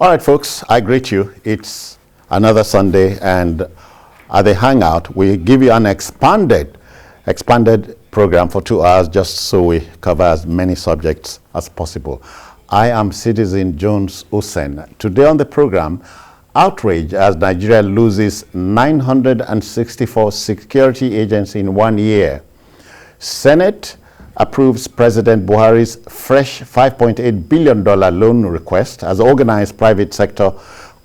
All right, folks, I greet you. It's another Sunday, and at the Hangout, we give you an expanded program for 2 hours just so we cover as many subjects as possible. I am Citizen Jones Usen. Today on the program, outrage as Nigeria loses 964 security agents in 1 year. Senate approves President Buhari's fresh $5.8 billion loan request as organized private sector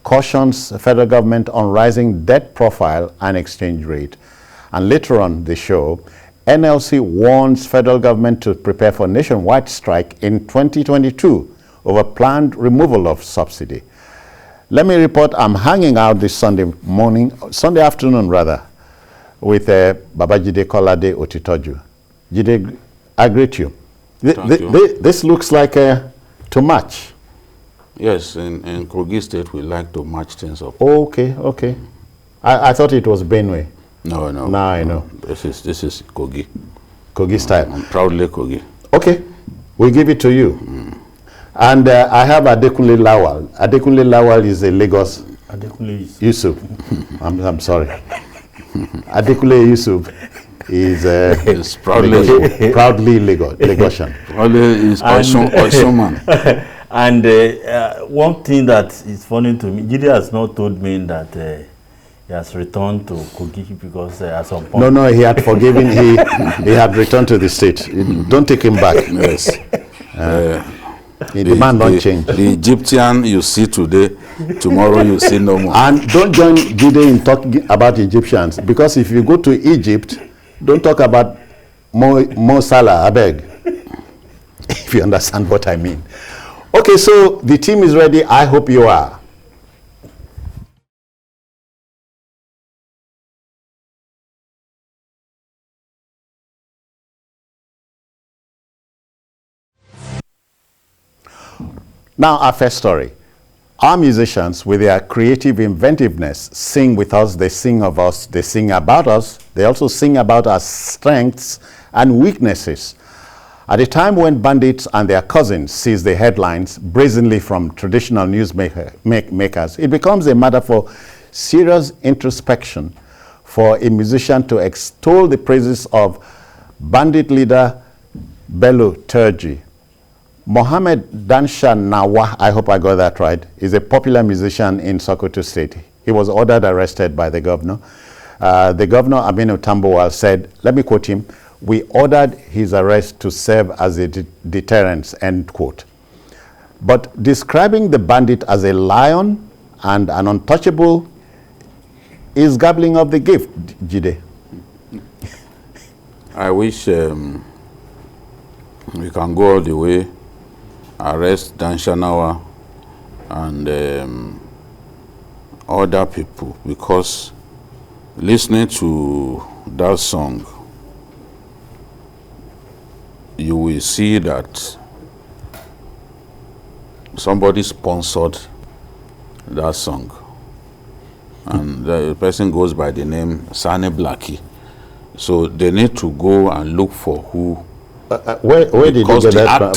cautions the federal government on rising debt profile and exchange rate. And later on the show, NLC warns federal government to prepare for nationwide strike in 2022 over planned removal of subsidy. Let me report I'm hanging out this Sunday afternoon with Babajide Kolade Otitoju. Jide, I greet you. This looks like too much. Yes, in Kogi State, we like to match things up. Oh, okay. I thought it was Benue. No. Now I know. This is Kogi. Kogi style. I'm proudly Kogi. Okay, we give it to you. And I have Adekunle Lawal. Adekunle Lawal is a Lagos. Adekunle Yusuf. I'm sorry. Adekunle Yusuf is proudly Lagosian. Proudly is Osuman. And one thing that is funny to me, Jide has not told me that he has returned to Kogi because at some point... No, he had forgiven, he had returned to the state. Don't take him back. Yes. The demand don't change. The Egyptian you see today, tomorrow you see no more. And don't join Jide in talking about Egyptians, because if you go to Egypt, don't talk about Mo Salah, I beg. If you understand what I mean. Okay, so the team is ready. I hope you are. Now, our first story. Our musicians, with their creative inventiveness, sing with us, they sing of us, they sing about us, they also sing about our strengths and weaknesses. At a time when bandits and their cousins seize the headlines brazenly from traditional news makers, it becomes a matter for serious introspection for a musician to extol the praises of bandit leader Bello Turji. Mohammed Dansha Nawa, I hope I got that right, is a popular musician in Sokoto State. He was ordered arrested by the governor. The governor, Aminu Tambuwal, said, let me quote him, "We ordered his arrest to serve as a deterrence," end quote. But describing the bandit as a lion and an untouchable is gabbling of the gift, Jide. I wish we can go all the way, arrest Danshanawa and other people, because listening to that song, you will see that somebody sponsored that song. And the person goes by the name Sani Blackie. So they need to go and look for who. Where did you get that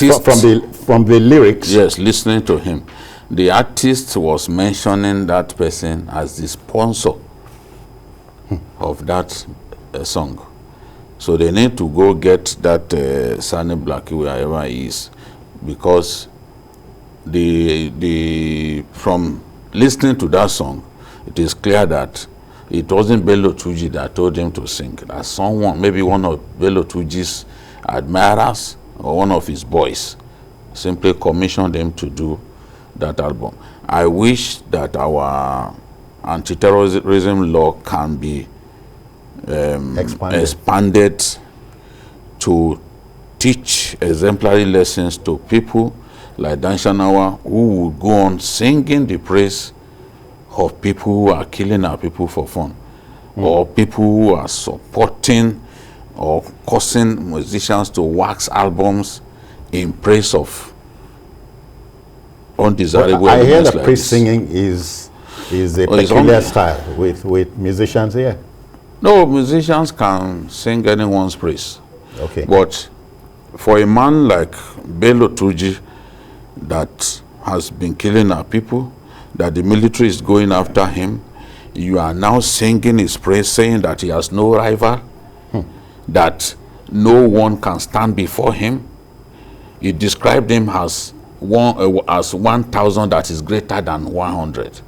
from the lyrics? Yes, listening to him. The artist was mentioning that person as the sponsor of that song. So they need to go get that Sani Blackie wherever he is, because from listening to that song, it is clear that it wasn't Bello Turji that told him to sing. That someone, maybe one of Bello Turji's admirers or one of his boys, simply commissioned him to do that album. I wish that our anti-terrorism law can be expanded to teach exemplary lessons to people like Danshanawa, who would go on singing the praise of people who are killing our people for fun, or people who are supporting or causing musicians to wax albums in praise of undesirable I hear elements that like praise this. singing is a peculiar style with musicians here. No, musicians can sing anyone's praise. Okay. But for a man like Bello Turji that has been killing our people, that the military is going after him. You are now singing his praise, saying that he has no rival, that no one can stand before him. You described him as 1,000 that is greater than 100.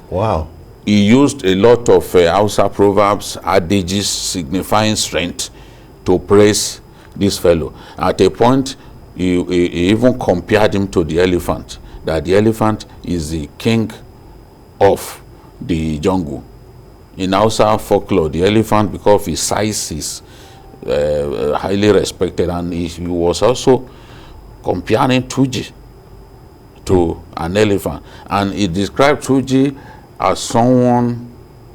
Wow. He used a lot of Hausa proverbs, adages signifying strength to praise this fellow. At a point, he even compared him to the elephant, that the elephant is the king of the jungle. In Hausa folklore, the elephant, because of his size, is highly respected, and he was also comparing Tuji to an elephant. And he described Tuji as someone,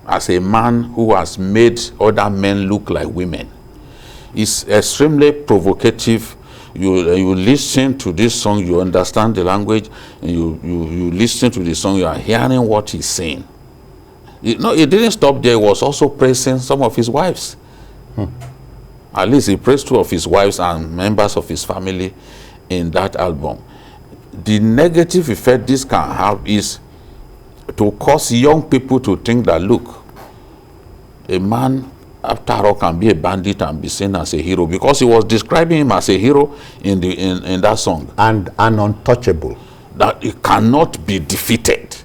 as a man who has made other men look like women. It's extremely provocative. You listen to this song, you understand the language, and you listen to the song, you are hearing what he's saying. It didn't stop there. He was also praising some of his wives. At least he praised 2 of his wives and members of his family in that album. The negative effect this can have is to cause young people to think that, look, a man after all can be a bandit and be seen as a hero, because he was describing him as a hero in that song. And untouchable. That he cannot be defeated.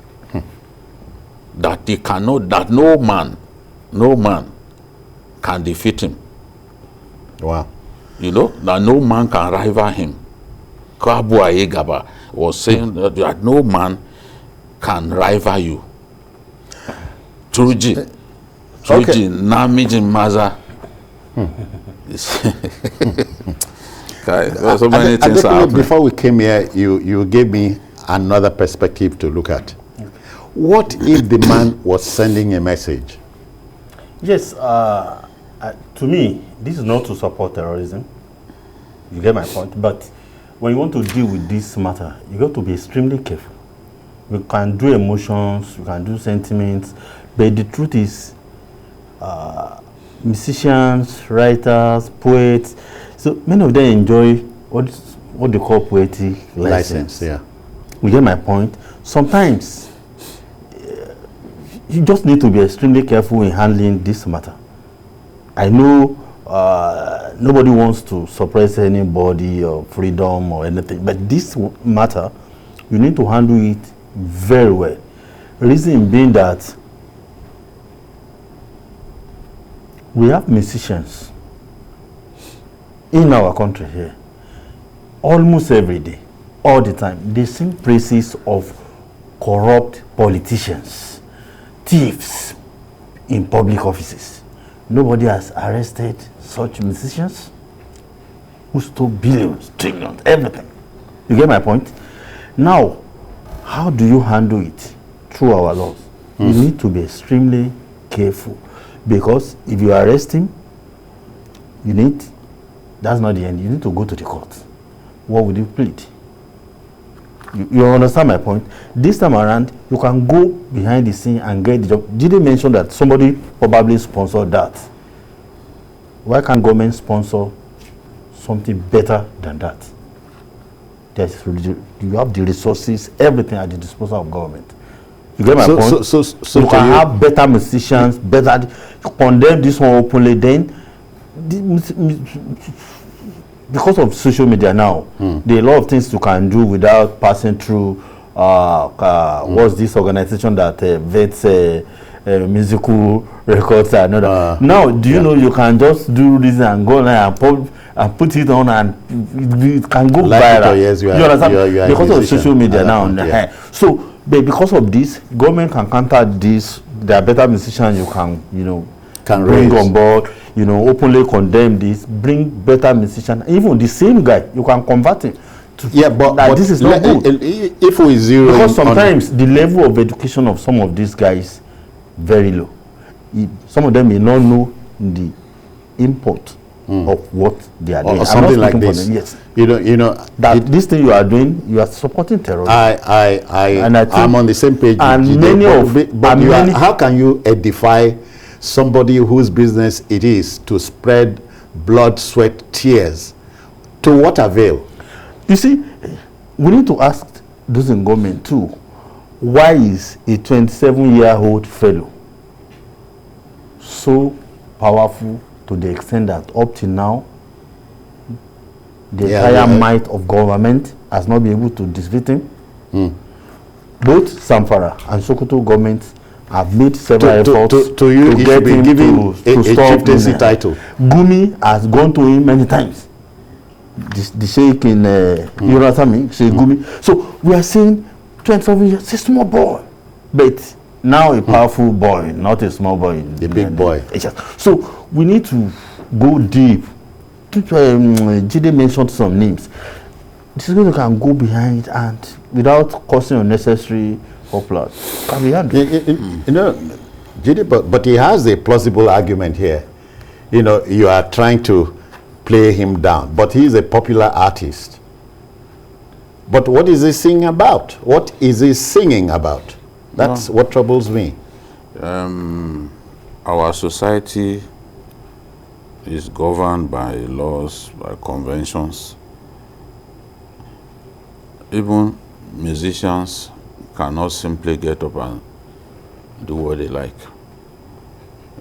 That he cannot, that no man can defeat him. Wow. You know, that no man can rival him. Kabu Ayegaba was saying that no man can rival you. Truji, Namiji Maza. So many things are happening. Before we came here, you gave me another perspective to look at. What if the man was sending a message? Yes, to me, this is not to support terrorism. You get my point? But when you want to deal with this matter, you got to be extremely careful. You can do emotions, you can do sentiments, but the truth is, musicians, writers, poets, so many of them enjoy what they call poetic license. Yeah. You get my point? Sometimes, you just need to be extremely careful in handling this matter. I know nobody wants to suppress anybody or freedom or anything, but this matter, you need to handle it very well. Reason being that we have musicians in our country here, almost every day, all the time. They sing praises of corrupt politicians, thieves in public offices. Nobody has arrested such musicians who stole billions, trillions, everything. You get my point? Now, how do you handle it? Through our laws. You need to be extremely careful, because if you arrest him, that's not the end. You need to go to the court. What would you plead? You understand my point? This time around, you can go behind the scene and get the job. Did they mention that somebody probably sponsored that? Why can't government sponsor something better than that? You have the resources, everything at the disposal of government. You get my point? So you can have better musicians, better. Condemn this one openly, then because of social media now, there are a lot of things you can do without passing through what's this organization that vets musical records and other. Now, do you know you can just do this and go online and put it on, and it can go viral. You understand? Because of social media now. So, but because of this, government can counter this. There are better musicians you can bring on board. Openly condemn this, bring better musicians. Even the same guy, you can convert him to, but this is not good. If we zero, because sometimes the level of education of some of these guys very low. Some of them may not know the import of what they are doing. Or something like this. Yes. This thing you are doing, you are supporting terrorism. I'm on the same page. And how can you edify somebody whose business it is to spread blood, sweat, tears? To what avail? You see, we need to ask those in government too. why is a 27-year-old fellow so powerful to the extent that up till now the entire might of government has not been able to defeat him? Both Zamfara and Sokoto governments have made several efforts to get him to stop a chieftaincy title. Gumi has gone to him many times. The sheikh in Yoratami, Sheikh Gumi. So we are saying 27 years, a small boy, but now a powerful boy, not a small boy. A big boy. So we need to go deep. Jide mentioned some names. This is going to can go behind and without causing unnecessary upload. Can we handle? You know, Jide, but he has a plausible argument here. You know, you are trying to play him down, but he is a popular artist. But what is he singing about? What is he singing about? That's what troubles me. Our society is governed by laws, by conventions. Even musicians cannot simply get up and do what they like.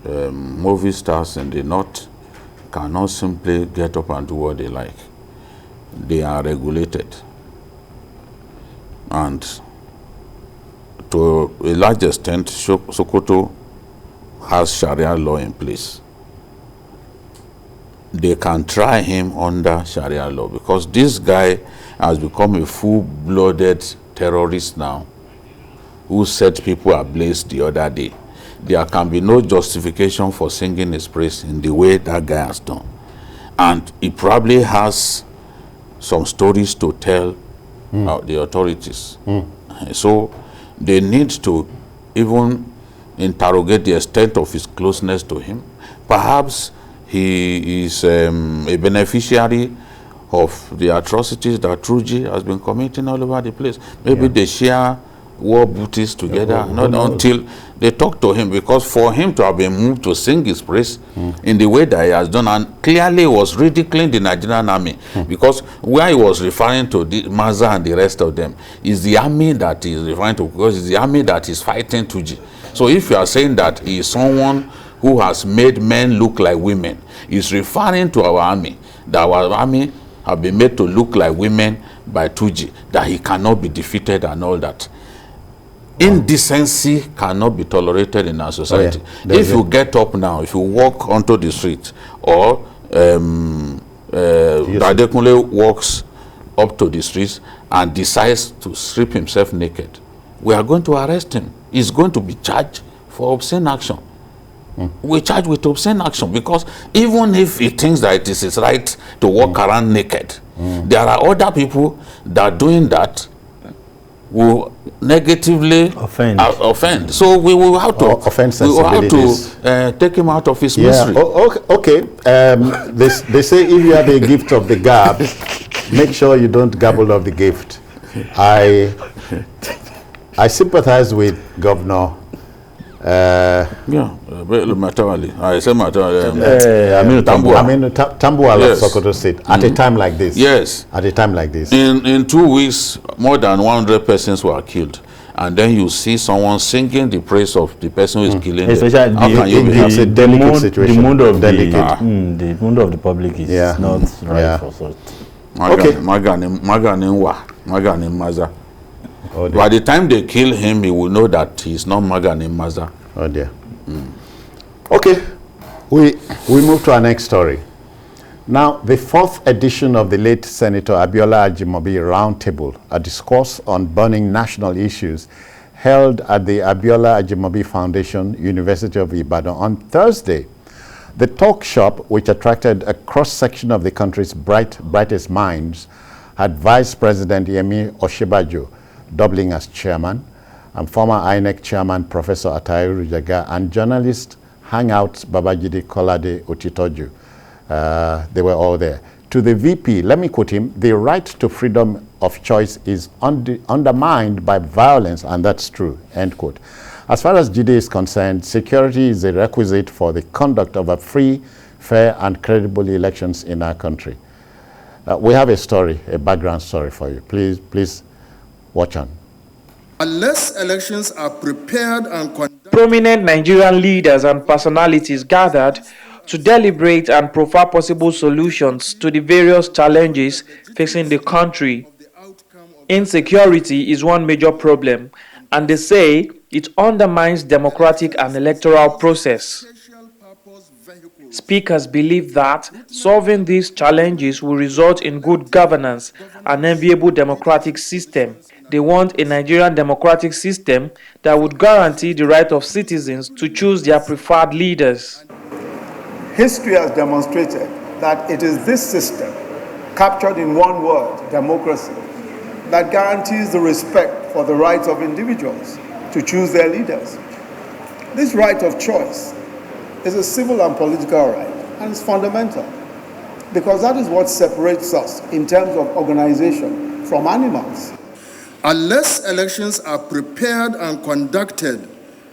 Movie stars in the north cannot simply get up and do what they like. They are regulated. And to a large extent, Sokoto has Sharia law in place. They can try him under Sharia law because this guy has become a full-blooded terrorist now who set people ablaze the other day. There can be no justification for singing his praise in the way that guy has done. And he probably has some stories to tell the authorities. So they need to even interrogate the extent of his closeness to him. Perhaps he is a beneficiary of the atrocities that Truji has been committing all over the place. Maybe they share war booties together, not until they talk to him, because for him to have been moved to sing his praise in the way that he has done, and clearly was ridiculing the Nigerian army, because where he was referring to the Maza and the rest of them is the army that he is referring to, because it's the army that is fighting Tuji. So if you are saying that he is someone who has made men look like women, he's referring to our army, that our army have been made to look like women by Tuji, that he cannot be defeated and all that. Indecency cannot be tolerated in our society. If you get up now, if you walk onto the street, or Adekunle walks up to the streets and decides to strip himself naked, we are going to arrest him. He's going to be charged for obscene action. We charge with obscene action, because even if he thinks that it is his right to walk around naked, there are other people that doing that will negatively offend. So we will have to take him out of his misery. Okay. They say if you have a gift of the gab, make sure you don't gabble of the gift. I sympathize with Governor. Tambuwal of Sokoto State at a time like this. Yes. At a time like this. In 2 weeks, more than 100 persons were killed. And then you see someone singing the praise of the person who is killing them. It's a delicate situation. The mood of the public is not right for such. Maza. By the time they kill him, he will know that he's not Maganim Maza. Oh dear. Okay, we move to our next story. Now, the 4th edition of the late Senator Abiola Ajimobi Roundtable, a discourse on burning national issues, held at the Abiola Ajimobi Foundation, University of Ibadan on Thursday. The talk shop, which attracted a cross-section of the country's brightest minds, had Vice President Yemi Osinbajo doubling as chairman, and former INEC chairman Professor Atahiru Jaga, and journalist Hangout Babajide Kolade Otitoju. They were all there. To the VP, let me quote him: "The right to freedom of choice is undermined by violence, and that's true," end quote. As far as Jide is concerned, security is a requisite for the conduct of a free, fair, and credible elections in our country. We have a story, a background story for you. Please watch on. Unless elections are prepared and conducted. Prominent Nigerian leaders and personalities gathered to deliberate and proffer possible solutions to the various challenges facing the country. Insecurity is one major problem, and they say it undermines democratic and electoral process. Speakers believe that solving these challenges will result in good governance and enviable democratic system. They want a Nigerian democratic system that would guarantee the right of citizens to choose their preferred leaders. History has demonstrated that it is this system, captured in one word, democracy, that guarantees the respect for the rights of individuals to choose their leaders. This right of choice is a civil and political right, and it's fundamental, because that is what separates us in terms of organization from animals. Unless elections are prepared and conducted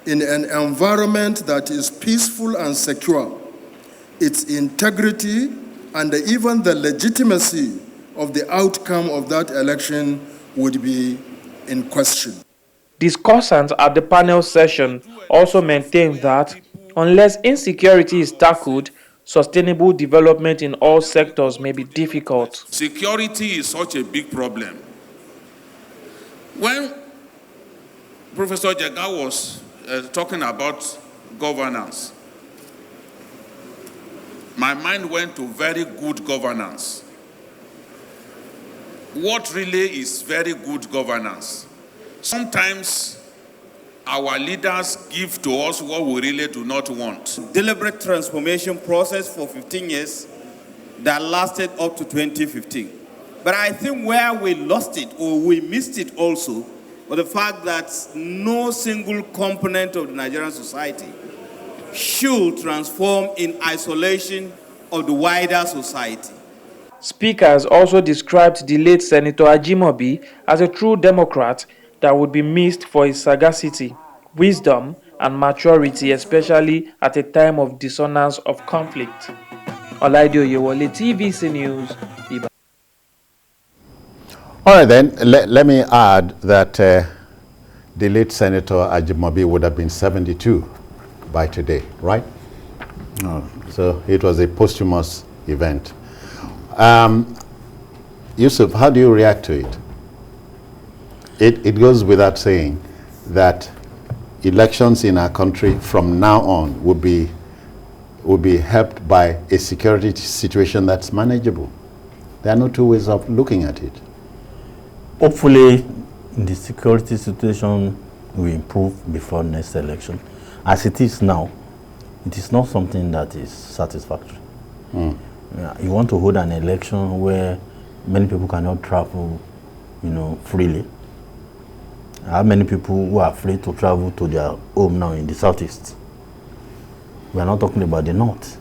in an environment that is peaceful and secure, its integrity and even the legitimacy of the outcome of that election would be in question. Discussants at the panel session also maintained that unless insecurity is tackled, sustainable development in all sectors may be difficult. Security is such a big problem. When Professor Jega was talking about governance, my mind went to very good governance. What really is very good governance? Sometimes our leaders give to us what we really do not want. Deliberate transformation process for 15 years that lasted up to 2015. But I think where we lost it, or we missed it also, was the fact that no single component of the Nigerian society should transform in isolation of the wider society. Speakers also described the late Senator Ajimobi as a true Democrat that would be missed for his sagacity, wisdom, and maturity, especially at a time of dissonance of conflict. Olaide Oyewole, TVC News. All right, then, let me add that the late Senator Ajimobi would have been 72 by today, right? So it was a posthumous event. Yusuf, how do you react to it? It goes without saying that elections in our country from now on will be helped by a security situation that's manageable. There are no two ways of looking at it. Hopefully, the security situation will improve before next election. As it is now, it is not something that is satisfactory. You want to hold an election where many people cannot travel, freely. How many people who are free to travel to their home now in the southeast? We are not talking about the north.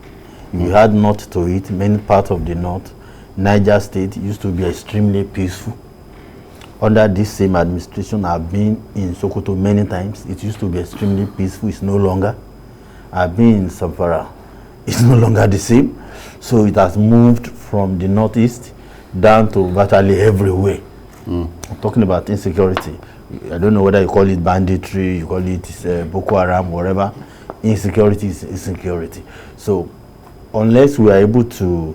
If you add north to it, many parts of the north, Niger State used to be extremely peaceful. Under this same administration, I've been in Sokoto many times. It used to be extremely peaceful. It's no longer. I've been in Zamfara. It's no longer the same. So it has moved from the northeast down to virtually everywhere. I'm talking about insecurity. I don't know whether you call it banditry, you call it Boko Haram, whatever. Insecurity is insecurity. So unless we are able to,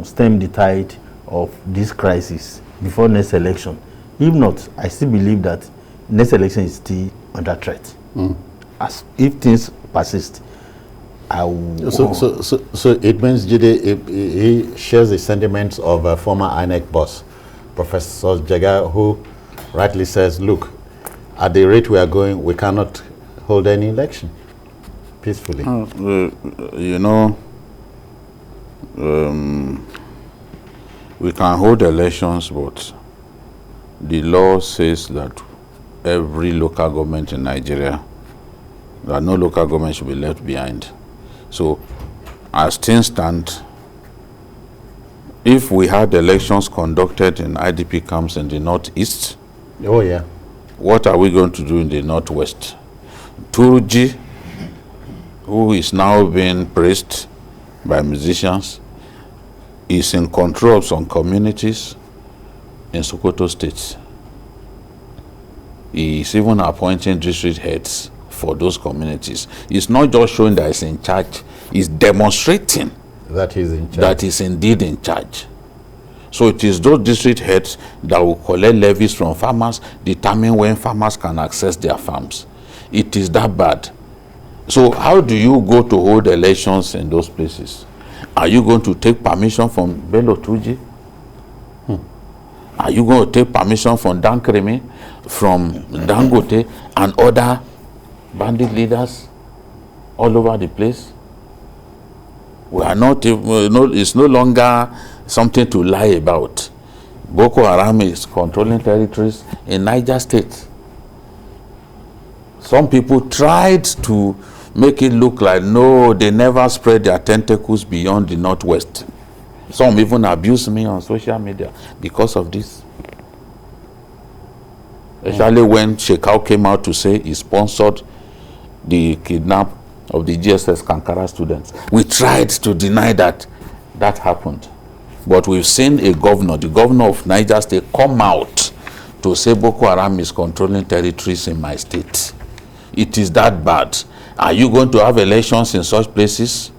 stem the tide of this crisis before next election, if not, I still believe that next election is still under threat. As if things persist, So it means Jide, he shares the sentiments of a former INEC boss, Professor Jega, who rightly says, look, at the rate we are going, we cannot hold any election peacefully. We can hold elections, but the law says that every local government in Nigeria, that no local government should be left behind. So, as things stand, if we had elections conducted in IDP camps in the northeast, what are we going to do in the northwest? Turuji, who is now being praised by musicians, is in control of some communities in Sokoto State. He is even appointing district heads for those communities. It's not just showing that he's in charge, it's demonstrating that he's in charge. That is indeed in charge. So it is those district heads that will collect levies from farmers, determine when farmers can access their farms. It is that bad. So how do you go to hold elections in those places? Are you going to take permission from Bello Tuji? Are you going to take permission from Dankremi, from Dangote, and other bandit leaders all over the place? We are not, it's no longer something to lie about. Boko Haram is controlling territories in Niger State. Some people tried to make it look like, no, they never spread their tentacles beyond the Northwest. Some even abused me on social media because of this. Especially when Shekau came out to say he sponsored the kidnap of the GSS Kankara students. We tried to deny that that happened. But we've seen a governor, the governor of Niger State, come out to say Boko Haram is controlling territories in my state. It is that bad. Are you going to have elections in such places?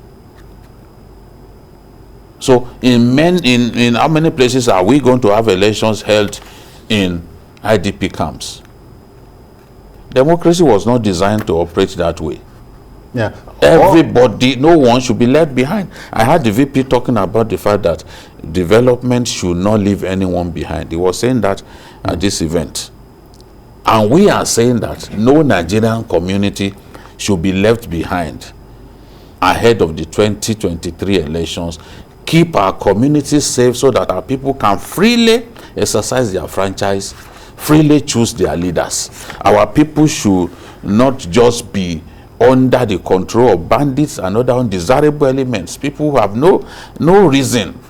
So in how many places are we going to have elections held in IDP camps? Democracy was not designed to operate that way. Yeah. Everybody, no one should be left behind. I heard the VP talking about the fact that development should not leave anyone behind. He was saying that at this event. And we are saying that no Nigerian community should be left behind ahead of the 2023 elections. Keep our communities safe so that our people can freely exercise their franchise, freely choose their leaders. Our people should not just be under the control of bandits and other undesirable elements. People who have no reason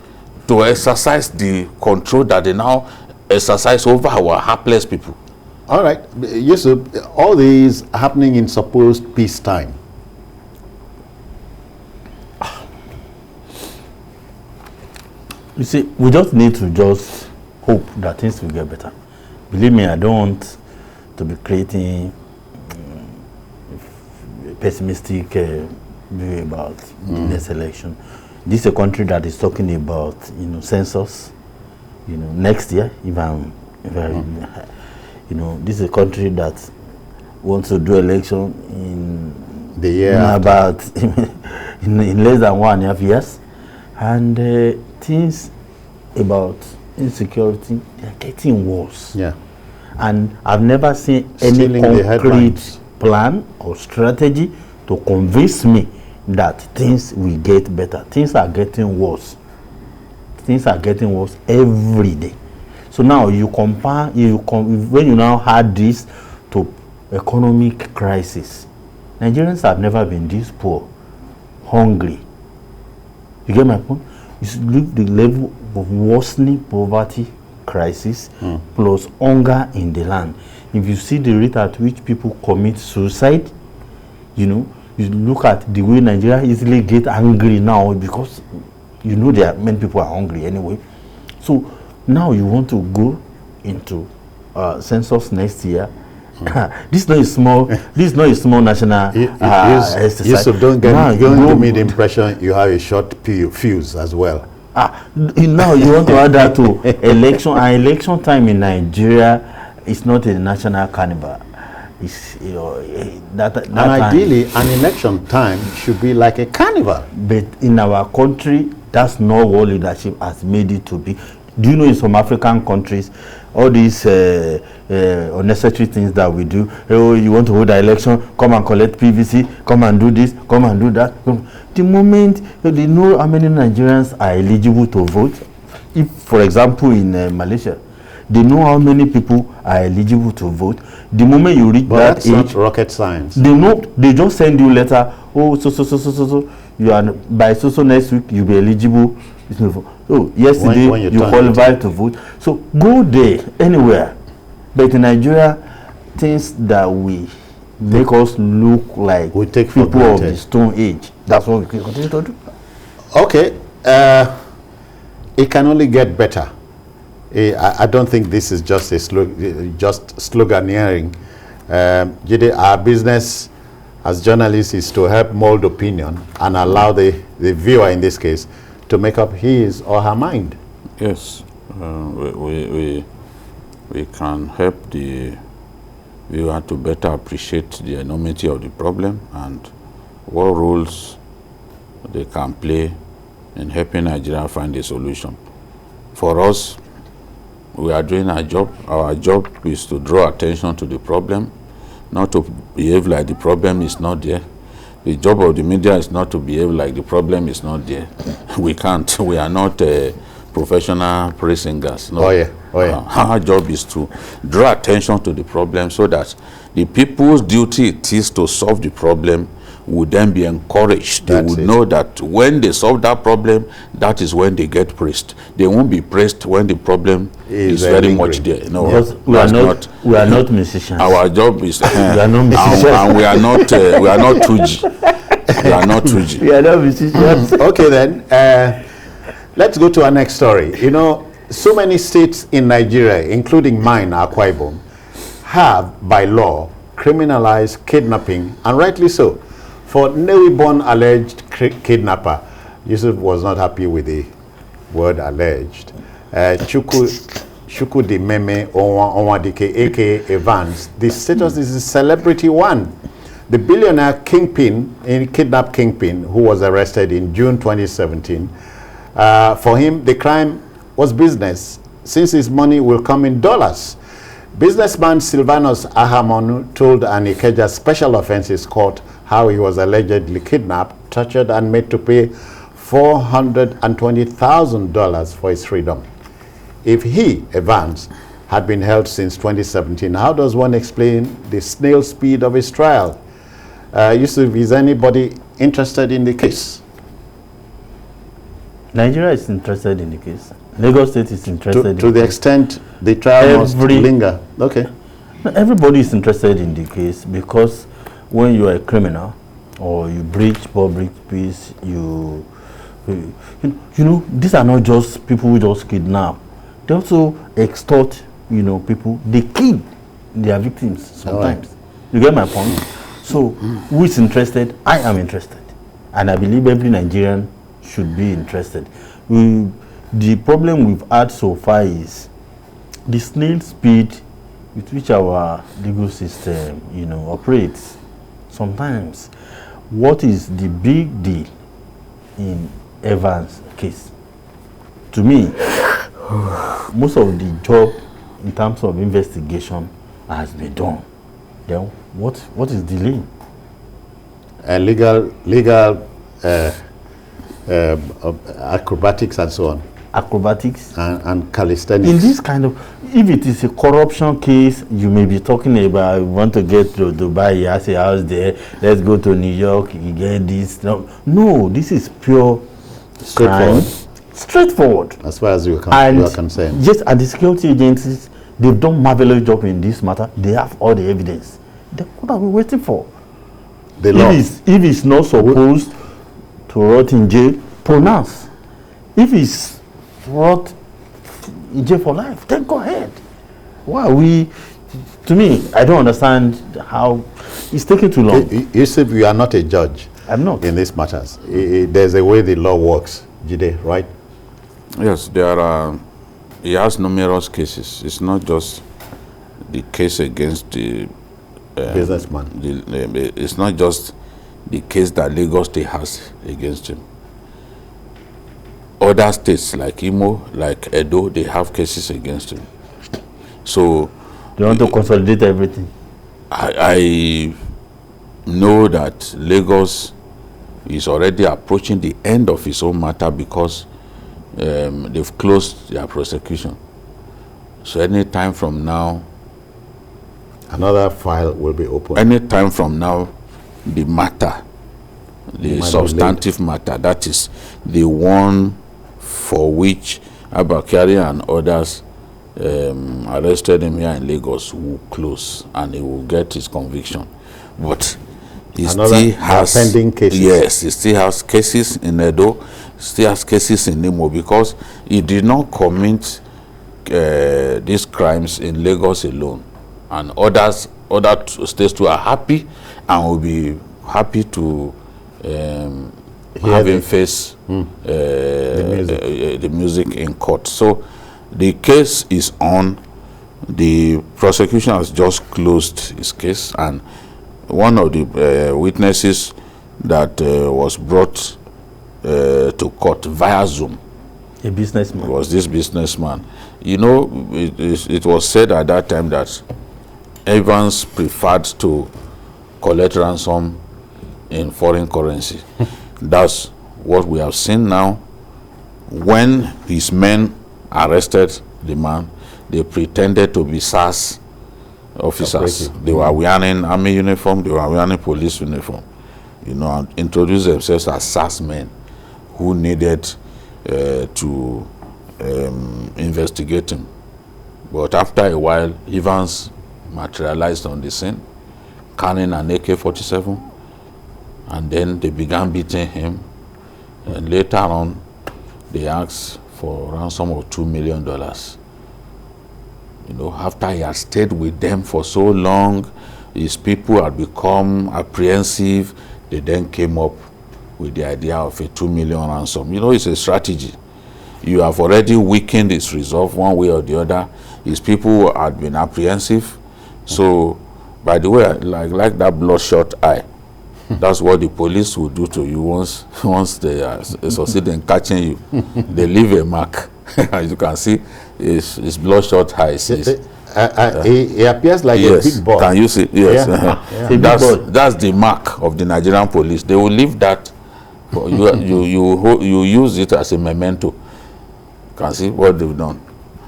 to exercise the control that they now exercise over our hapless people. All right, Yusuf, all these happening in supposed peacetime. You see, we just need to just hope that things will get better. Believe me, I don't want to be creating pessimistic view about the next election. This is a country that is talking about, census, next year. This is a country that wants to do election in the year about in less than 1.5 years, and things about insecurity are getting worse. Yeah, and I've never seen any concrete plan or strategy to convince me that things will get better. Things are getting worse. Things are getting worse every day. So now you compare, when you now add this to economic crisis, Nigerians have never been this poor, hungry. You get my point? You look the level of worsening poverty crisis plus hunger in the land. If you see the rate at which people commit suicide, you look at the way Nigeria easily get angry now because there are many people are hungry anyway. So now you want to go into census next year. This is not a small national exercise. Yusuf, don't give me the impression you have a short fuse as well. Now you want to add that to election. Election time in Nigeria is not a national carnival. It's that ideally an election time should be like a carnival. But in our country, that's not what leadership has made it to be. Do you know in some African countries, all these unnecessary things that we do, oh, you want to hold an election, come and collect PVC, come and do this, come and do that. The moment they know how many Nigerians are eligible to vote, if, for example, in Malaysia, they know how many people are eligible to vote. The moment you reach that age, not rocket science. They know. They just send you letter. Oh, so. You are by so next week you'll be eligible. Oh, yesterday when you qualified to vote. So go there anywhere. But in Nigeria, things that we make us look like we take people of the Stone Age. That's what we can continue to do. Okay, it can only get better. I don't think this is just just sloganeering. Jide, our business as journalists is to help mold opinion and allow the viewer, in this case, to make up his or her mind. Yes, we can help the viewer to better appreciate the enormity of the problem and what roles they can play in helping Nigeria find a solution. For us, we are doing our job. Our job is to draw attention to the problem, not to behave like the problem is not there. The job of the media is not to behave like the problem is not there. We can't. We are not professional praise singers. No. Oh yeah. Oh yeah. Our job is to draw attention to the problem so that the people's duty it is to solve the problem would then be encouraged. They would know that when they solve that problem, that is when they get praised. They won't be praised when the problem is very much there. No, because we are not musicians. Our job is we are not musicians. and we are not 2G. We are not 2G. We are not musicians. Okay then, let's go to our next story. You know, so many states in Nigeria, including mine, Akwa Ibom, have by law criminalized kidnapping, and rightly so. For Newi-born alleged kidnapper, Yusuf was not happy with the word alleged. Chukwu di Meme Onwadike, aka Evans, the status is a celebrity one. The billionaire kingpin, kidnap kingpin, who was arrested in June 2017. For him, the crime was business, since his money will come in dollars. Businessman Silvanus Ahamonu told an Ikeja Special Offences Court how he was allegedly kidnapped, tortured, and made to pay $420,000 for his freedom. If he, Evans, had been held since 2017, how does one explain the snail speed of his trial? Yusuf, is anybody interested in the case? Nigeria is interested in the case. Lagos State is interested in to the extent the trial must linger. Okay. Everybody is interested in the case because when you are a criminal or you breach public peace, you know, these are not just people who just kidnap. They also extort, people. They kill their victims sometimes. Right. You get my point? So, who is interested? I am interested. And I believe every Nigerian should be interested. The problem we've had so far is the snail speed with which our legal system, operates. Sometimes, what is the big deal in Evans' case? To me, most of the job in terms of investigation has been done. Then, what is delaying? Legal acrobatics and so on. Acrobatics and calisthenics. In this kind of, if it is a corruption case, you may be talking about, you want to get to Dubai, he has a house there, let's go to New York, you get this. No, this is pure straightforward. Straightforward. As far as you are concerned. Yes, and the security agencies, they've done marvelous job in this matter. They have all the evidence. Then what are we waiting for? The law. If it's not supposed to rot in jail, pronounce. If it's rot in jail for life, then go ahead. Why are we? To me, I don't understand how it's taking too long. You said you are not a judge. I'm not. In these matters. There's a way the law works, Jide, right? Yes, he has numerous cases. It's not just the case against the businessman. It's not just the case that Lagos State has against him. Other states like Imo, like Edo, they have cases against him. So they want to consolidate everything. I know that Lagos is already approaching the end of his own matter because they've closed their prosecution. So any time from now, another file will be opened. Any time from now, the matter, the substantive matter, that is the one for which Abakari and others arrested him here in Lagos, will close and he will get his conviction. But he still has pending cases. Yes, he still has cases in Edo, still has cases in Imo because he did not commit these crimes in Lagos alone, and other states too are happy and will be happy to have him face the music in court. So the case is on. The prosecution has just closed his case, and one of the witnesses that was brought to court via Zoom, a businessman, was this businessman. You know, it was said at that time that Evans preferred to collect ransom in foreign currency. That's what we have seen now. When his men arrested the man, they pretended to be SARS officers. They were wearing army uniform, they were wearing police uniform, you know, and introduced themselves as SARS men who needed to investigate him. But after a while, Evans materialized on the scene, carrying an AK-47, and then they began beating him. And later on, they asked for a ransom of $2 million. You know, after he had stayed with them for so long, his people had become apprehensive. They then came up with the idea of a $2 million ransom. You know, it's a strategy. You have already weakened his resolve one way or the other. His people had been apprehensive. So, by the way, like that bloodshot eye, that's what the police will do to you once they succeed in catching you. They leave a mark. As you can see, his bloodshot eyes. He appears like a big boy. Can you see? Yes. That's the mark of the Nigerian police. They will leave that. For you use it as a memento. Can see what they've done.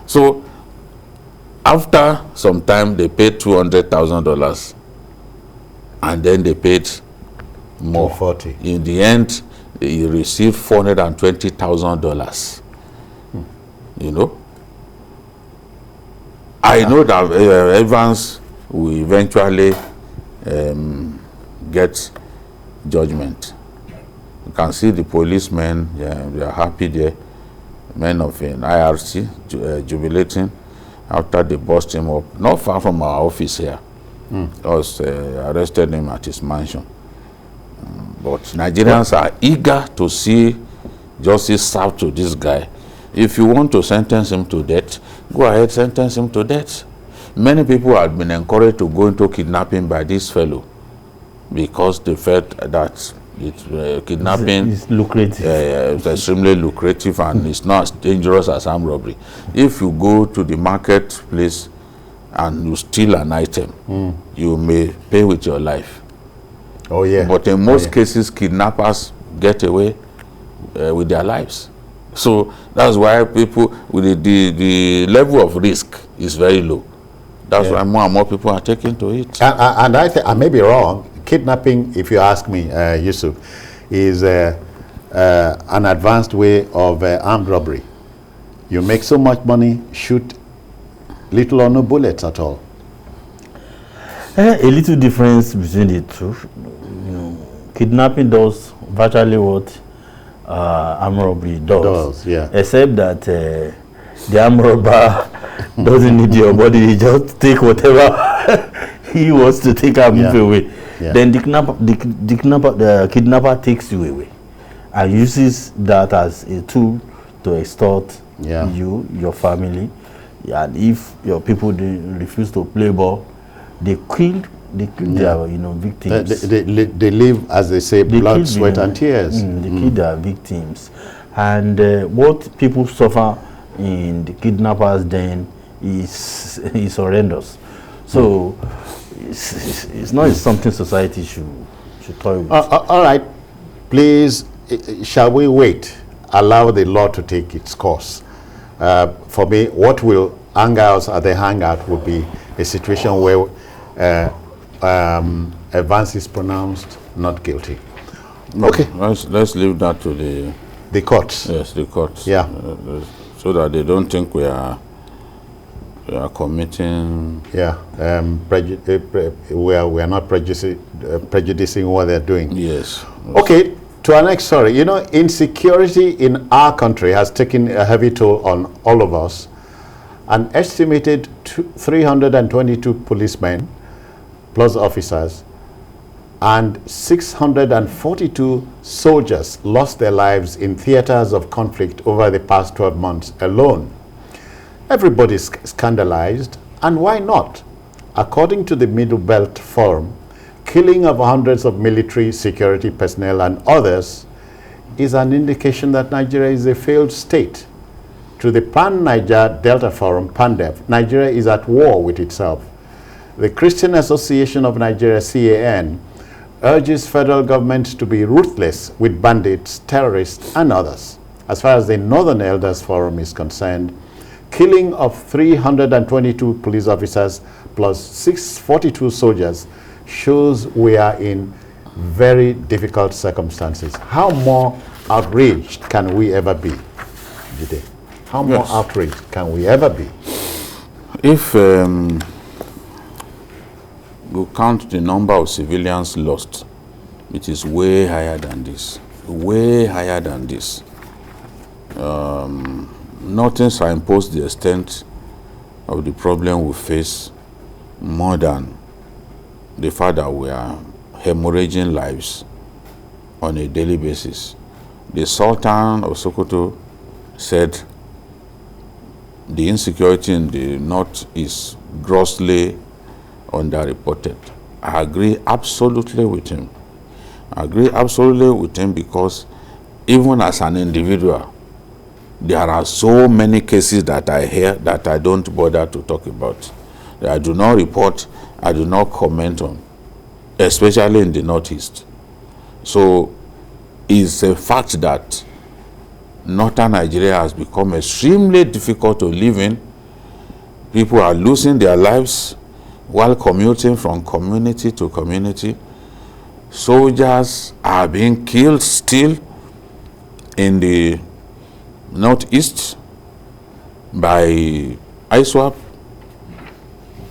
So after some time, they paid $200,000, and then they paid more. 40. In the end, he received $420,000. You know, I know that Evans will eventually get judgment. You can see the policemen; they are happy there. Men of an IRC jubilating after they bust him up, not far from our office here. Us arrested him at his mansion. But Nigerians are eager to see justice served to this guy. If you want to sentence him to death, go ahead, sentence him to death. Many people have been encouraged to go into kidnapping by this fellow because they felt that kidnapping is lucrative. It's extremely lucrative, and it's not as dangerous as armed robbery. If you go to the marketplace and you steal an item, you may pay with your life. Oh yeah. But in most cases, kidnappers get away with their lives. So that's why people with the level of risk is very low. That's why more and more people are taking to it. And I may be wrong. Kidnapping, if you ask me, Yusuf, is an advanced way of armed robbery. You make so much money, shoot little or no bullets at all. A little difference between the two. You know, kidnapping does virtually what armed robbery does. Except that the armed robber doesn't need your body; he just take whatever he wants to take and move away. Then the kidnapper takes you away and uses that as a tool to extort you, your family, and if your people refuse to play ball, they kill their victims. They live, as they say, blood, sweat, and tears. They kill their victims, and what people suffer in the kidnappers' den is horrendous. So it's not something society should toy with. All right, please, shall we wait? Allow the law to take its course. For me, what will anger us at the Hangout would be a situation where Evans is pronounced not guilty. Okay. Let's leave that to the courts. Yes, the courts. Yeah. So that they don't think we are committing. Yeah. We are not prejudicing what they're doing. Yes. Okay. To our next story, you know, insecurity in our country has taken a heavy toll on all of us. an estimated 322 policemen plus officers and 642 soldiers lost their lives in theaters of conflict over the past 12 months alone. Everybody's scandalized, and why not? According to the Middle Belt Forum, killing of hundreds of military security personnel and others is an indication that Nigeria is a failed state. To the Pan-Niger Delta Forum, PANDEF, Nigeria is at war with itself. The Christian Association of Nigeria, CAN, urges federal government to be ruthless with bandits, terrorists, and others. As far as the Northern Elders Forum is concerned, killing of 322 police officers plus 642 soldiers shows we are in very difficult circumstances. How more outraged can we ever be, Jide? How more outraged can we ever be? If you count the number of civilians lost, it is way higher than this. Way higher than this. Nothing signposts the extent of the problem we face more than the fact that we are hemorrhaging lives on a daily basis. The Sultan of Sokoto said the insecurity in the north is grossly underreported. I agree absolutely with him. I agree absolutely with him because even as an individual, there are so many cases that I hear that I don't bother to talk about. That I do not report, I do not comment on, especially in the Northeast. So it's a fact that northern Nigeria has become extremely difficult to live in. People are losing their lives while commuting from community to community. Soldiers are being killed still in the Northeast by ISWAP,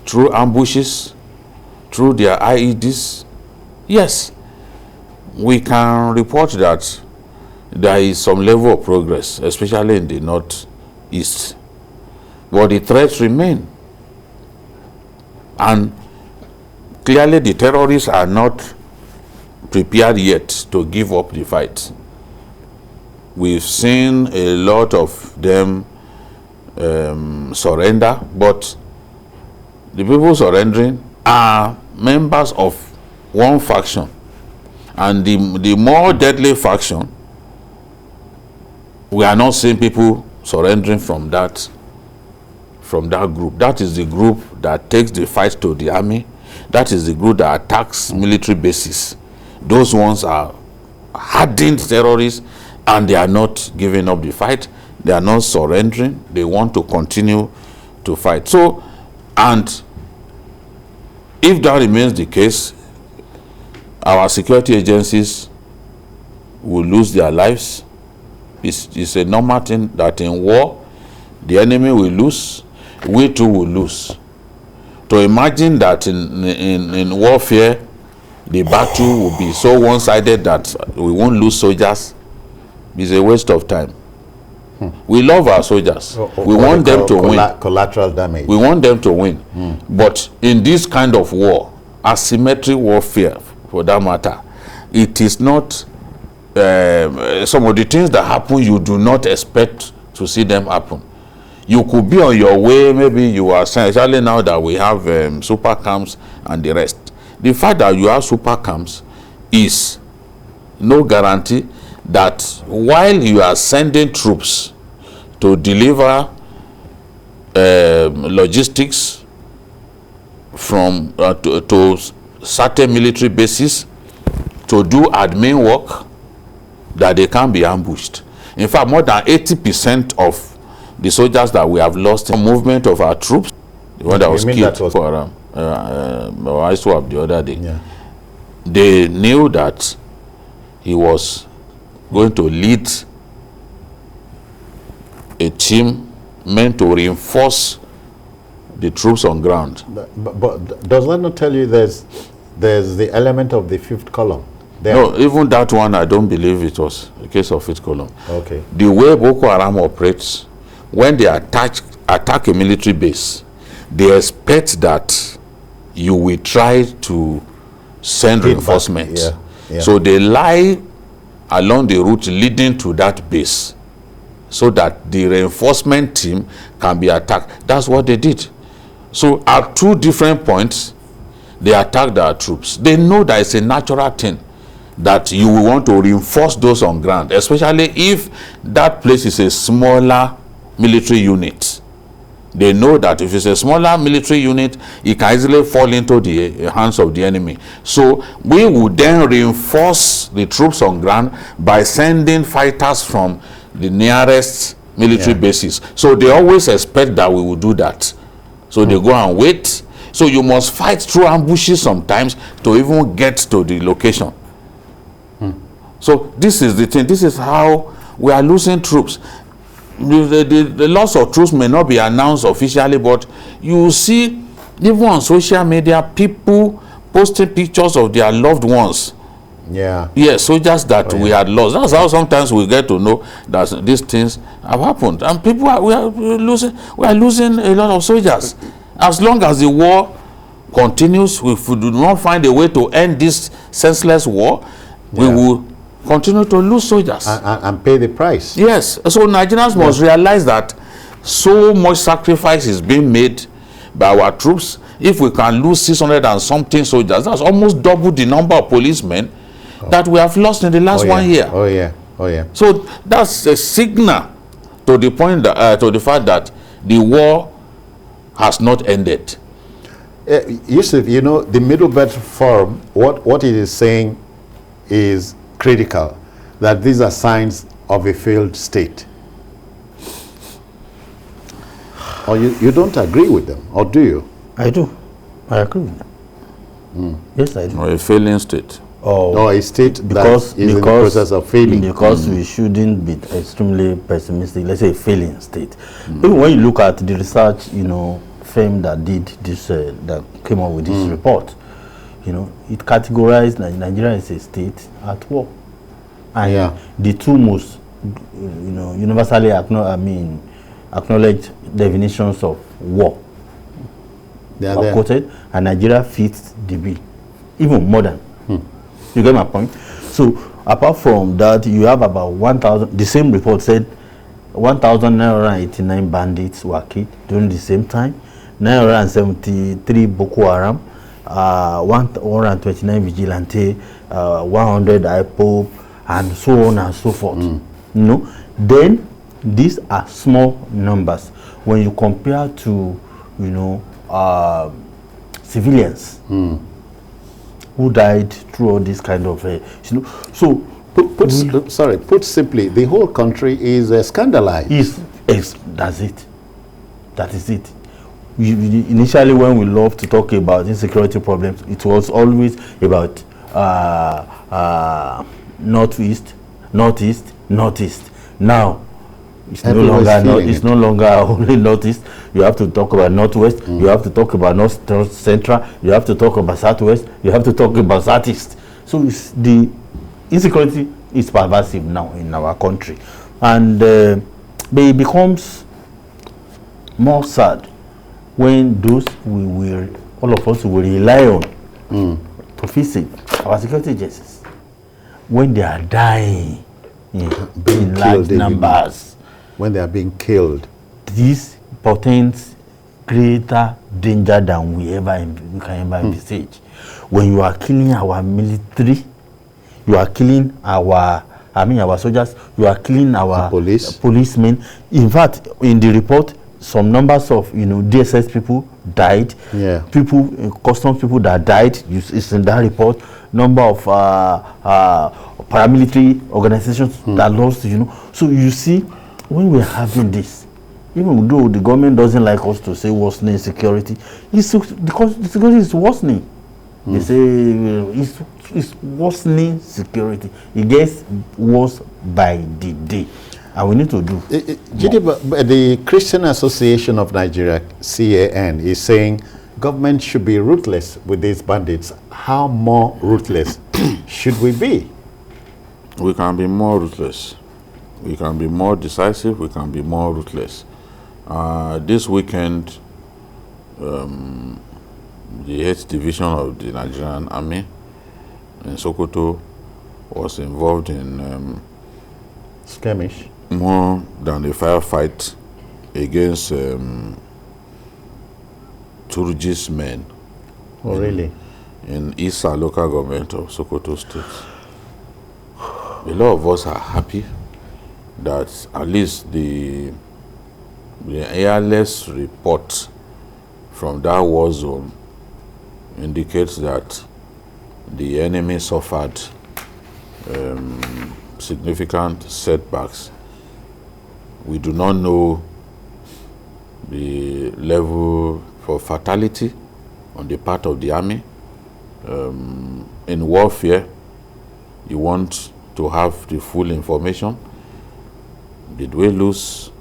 through ambushes, through their IEDs. Yes, we can report that there is some level of progress, especially in the Northeast. But the threats remain. And clearly the terrorists are not prepared yet to give up the fight. We've seen a lot of them surrender, but the people surrendering are members of one faction. And the more deadly faction, we are not seeing people surrendering from that group. That is the group that takes the fight to the army. That is the group that attacks military bases. Those ones are hardened terrorists, and they are not giving up the fight. They are not surrendering. They want to continue to fight. So, and if that remains the case, our security agencies will lose their lives. It's a normal thing that in war, the enemy will lose, we too will lose. To imagine that in warfare, the battle will be so one-sided that we won't lose soldiers is a waste of time. We love our soldiers. We want them to win. Collateral damage. We want them to win. But in this kind of war, asymmetric warfare, for that matter, it is not some of the things that happen you do not expect to see them happen. You could be on your way, maybe you are, especially now that we have super camps and the rest. The fact that you have super camps is no guarantee that while you are sending troops to deliver logistics from to certain military bases to do admin work, that they can be ambushed. In fact, more than 80% of the soldiers that we have lost in movement of our troops, the one that was killed for ISWAP the other day, they knew that he was going to lead a team meant to reinforce the troops on ground. But does that not tell you there's the element of the fifth column? There. No, even that one, I don't believe it was a case of fifth column. Okay. The way Boko Haram operates, when they attack attack a military base, they expect that you will try to send reinforcements. Yeah. So they lie along the route leading to that base so that the reinforcement team can be attacked. That's what they did. So at 2 different points, they attacked our troops. They know that it's a natural thing that you will want to reinforce those on ground, especially if that place is a smaller military unit. They know that if it's a smaller military unit, it can easily fall into the hands of the enemy. So we would then reinforce the troops on ground by sending fighters from the nearest military bases. So they always expect that we will do that. So they go and wait. So you must fight through ambushes sometimes to even get to the location. So this is the thing. This is how we are losing troops. The loss of troops may not be announced officially, but you see, even on social media, people posting pictures of their loved ones. Yes, soldiers that we had lost. That's how sometimes we get to know that these things have happened. And people we are losing a lot of soldiers. As long as the war continues, if we do not find a way to end this senseless war, we will continue to lose soldiers and pay the price. Yes, so Nigerians must realize that so much sacrifice is being made by our troops. If we can lose 600 and something soldiers, that's almost double the number of policemen that we have lost in the last 1 year. Oh yeah. So that's a signal to the point that, to the fact that the war has not ended. Yusuf, you know, the Middle Belt Forum, what it is saying is critical, that these are signs of a failed state. Or you don't agree with them, or do you? I do. I agree with them. Yes, I do. Or a failing state. Or a state that is in the process of failing. Because we shouldn't be extremely pessimistic, let's say a failing state. Even when you look at the research, firm that did this, that came up with this report, it categorized Nigeria as a state at war. And the 2 most, universally acknowledged definitions of war are quoted, and Nigeria fits the bill, even more than. You get my point? So apart from that, you have about 1,000. The same report said 1,989 bandits were killed during the same time. 973 Boko Haram, 129 vigilante, 100 IPOB, and so on and so forth. Then these are small numbers when you compare to civilians who died through all this kind of so put simply, the whole country is scandalized. That's it. That is it. Initially, when we love to talk about insecurity problems, it was always about northeast. Now it's no longer only northeast. You have to talk about northwest. You have to talk about north central. You have to talk about southwest. You have to talk about southeast. So the insecurity is pervasive now in our country, and it becomes more sad when those all of us will rely on to visit our security agencies when they are dying in large numbers. When they are being killed, this portends greater danger than we can ever envisage. When you are killing our military, you are killing our soldiers, you are killing our policemen. In fact, in the report, some numbers of DSS people died. People, customs people that died. It's in that report. Number of paramilitary organizations that lost. So you see, when we're having this, even though the government doesn't like us to say worsening security, because the security is worsening. They say it's worsening security. It gets worse by the day. And we need to do. The Christian Association of Nigeria, CAN, is saying government should be ruthless with these bandits. How more ruthless should we be? We can be more ruthless. We can be more decisive. We can be more ruthless. This weekend, the 8th Division of the Nigerian Army in Sokoto was involved in skirmish, more than a firefight against Turji's men. Oh, really? In Isa local government of Sokoto State. A lot of us are happy that at least the airless report from that war zone indicates that the enemy suffered significant setbacks. We do not know the level for fatality on the part of the army. In warfare, you want to have the full information. Did we lose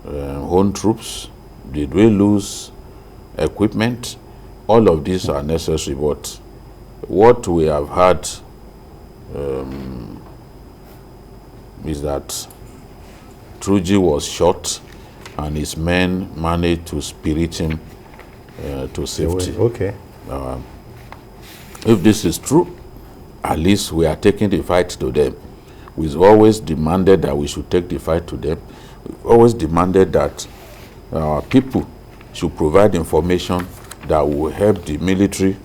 own troops? Did we lose equipment? All of these are necessary, but what we have had is that Turji was shot and his men managed to spirit him to safety. Okay. If this is true, at least we are taking the fight to them. We've always demanded that we should take the fight to them. We've always demanded that our people should provide information that will help the military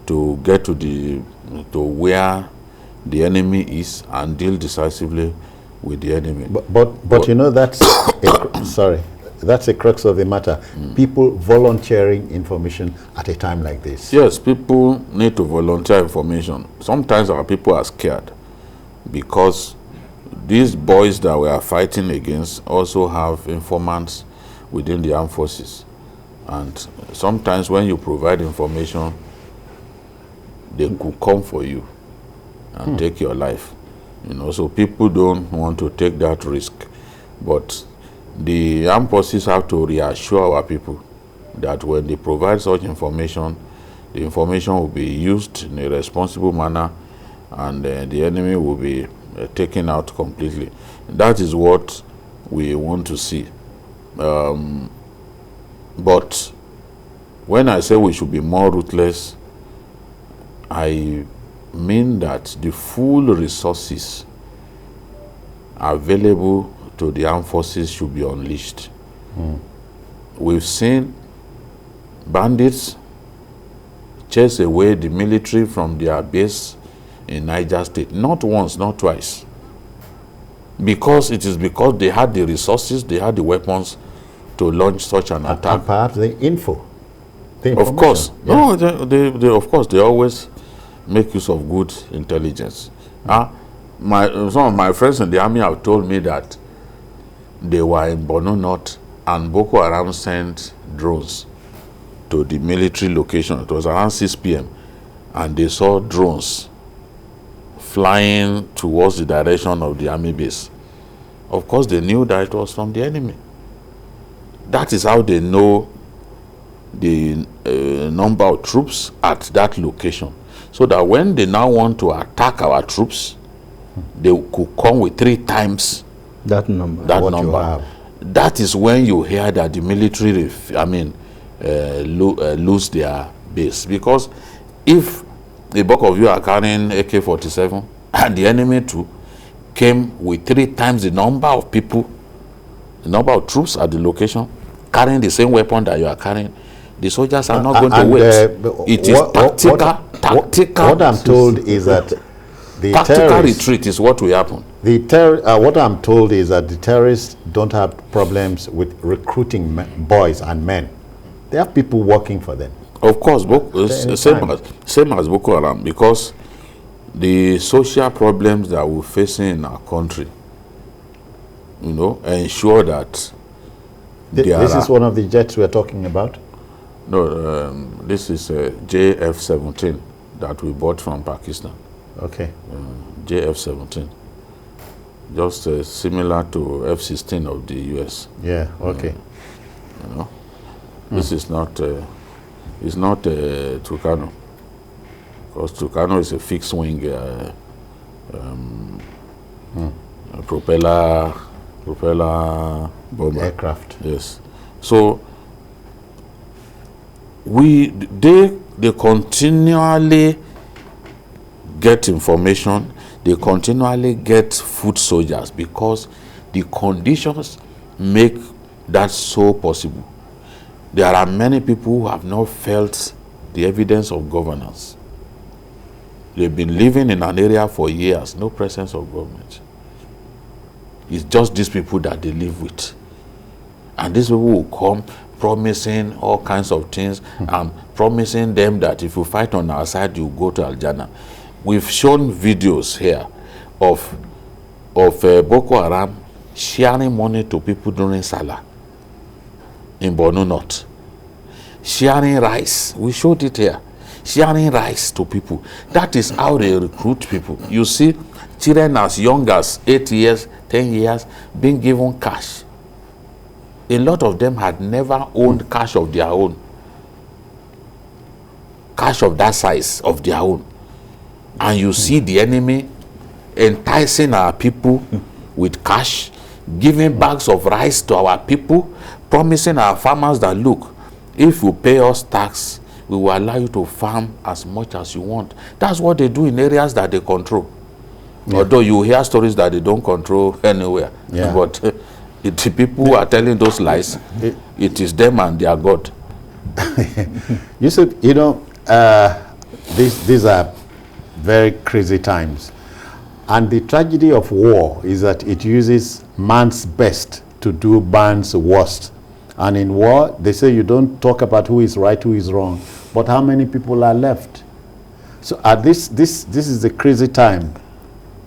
to get to where the enemy is and deal decisively with the enemy. But you know, that's that's a crux of the matter. People volunteering information at a time like this. Yes, people need to volunteer information. Sometimes our people are scared because these boys that we are fighting against also have informants within the armed forces. And sometimes when you provide information, they could come for you and take your life. You know, so people don't want to take that risk. But the armed forces have to reassure our people that when they provide such information, the information will be used in a responsible manner and the enemy will be taken out completely. That is what we want to see. But when I say we should be more ruthless, I mean that the full resources available to the armed forces should be unleashed. We've seen bandits chase away the military from their base in Niger State, not once, not twice. Because they had the resources, they had the weapons to launch such an attack. And perhaps the info. Of course. Yeah. No, of course, they always make use of good intelligence. Some of my friends in the army have told me that they were in Borno North and Boko Haram sent drones to the military location. It was around 6 p.m. and they saw drones flying towards the direction of the army base. Of course, they knew that it was from the enemy. That is how they know the number of troops at that location. So that when they now want to attack our troops, they could come with 3 times that number. That is when you hear that the military, lose their base. Because if the bulk of you are carrying AK-47 and the enemy too came with 3 times the number of people, the number of troops at the location, carrying the same weapon that you are carrying, the soldiers are not going to wait. It is tactical. What I'm told is that the tactical retreat is what will happen. What I'm told is that the terrorists don't have problems with recruiting boys and men. They have people working for them. Of course, same as Boko Haram, because the social problems that we're facing in our country, ensure that this is one of the jets we're talking about? No, this is a JF-17 that we bought from Pakistan. Okay. JF-17. Just similar to F-16 of the US. Yeah, okay. This is not, it's not Tucano. Because Tucano is a fixed wing propeller bomber. Aircraft. Yes. So they continually get information, they continually get foot soldiers because the conditions make that so possible. There are many people who have not felt the evidence of governance. They've been living in an area for years, no presence of government. It's just these people that they live with. And these people will come promising all kinds of things and promising them that if you fight on our side, you go to Aljana. We've shown videos here of Boko Haram sharing money to people during Salah in Borno North. Sharing rice. We showed it here. Sharing rice to people. That is how they recruit people. You see children as young as 8 years, 10 years being given cash. A lot of them had never owned cash of their own. Cash of that size of their own. And you see the enemy enticing our people with cash, giving bags of rice to our people, promising our farmers that, look, if you pay us tax, we will allow you to farm as much as you want. That's what they do in areas that they control. Yeah. Although you hear stories that they don't control anywhere. Yeah. But the people who are telling those lies, it is them and their God. You said, these are very crazy times. And the tragedy of war is that it uses man's best to do man's worst. And in war, they say you don't talk about who is right, who is wrong, but how many people are left. So this is a crazy time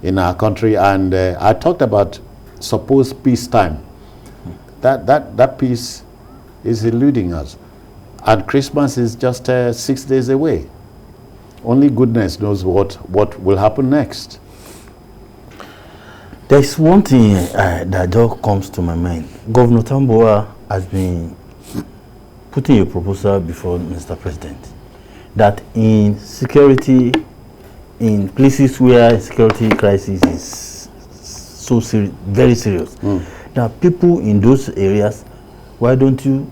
in our country. And I talked about supposed peace time. That peace is eluding us. And Christmas is just 6 days away. Only goodness knows what will happen next. There's one thing that just comes to my mind. Governor Tamboa has been putting a proposal before Mr. President that in security, in places where security crisis is so very serious, that people in those areas, why don't you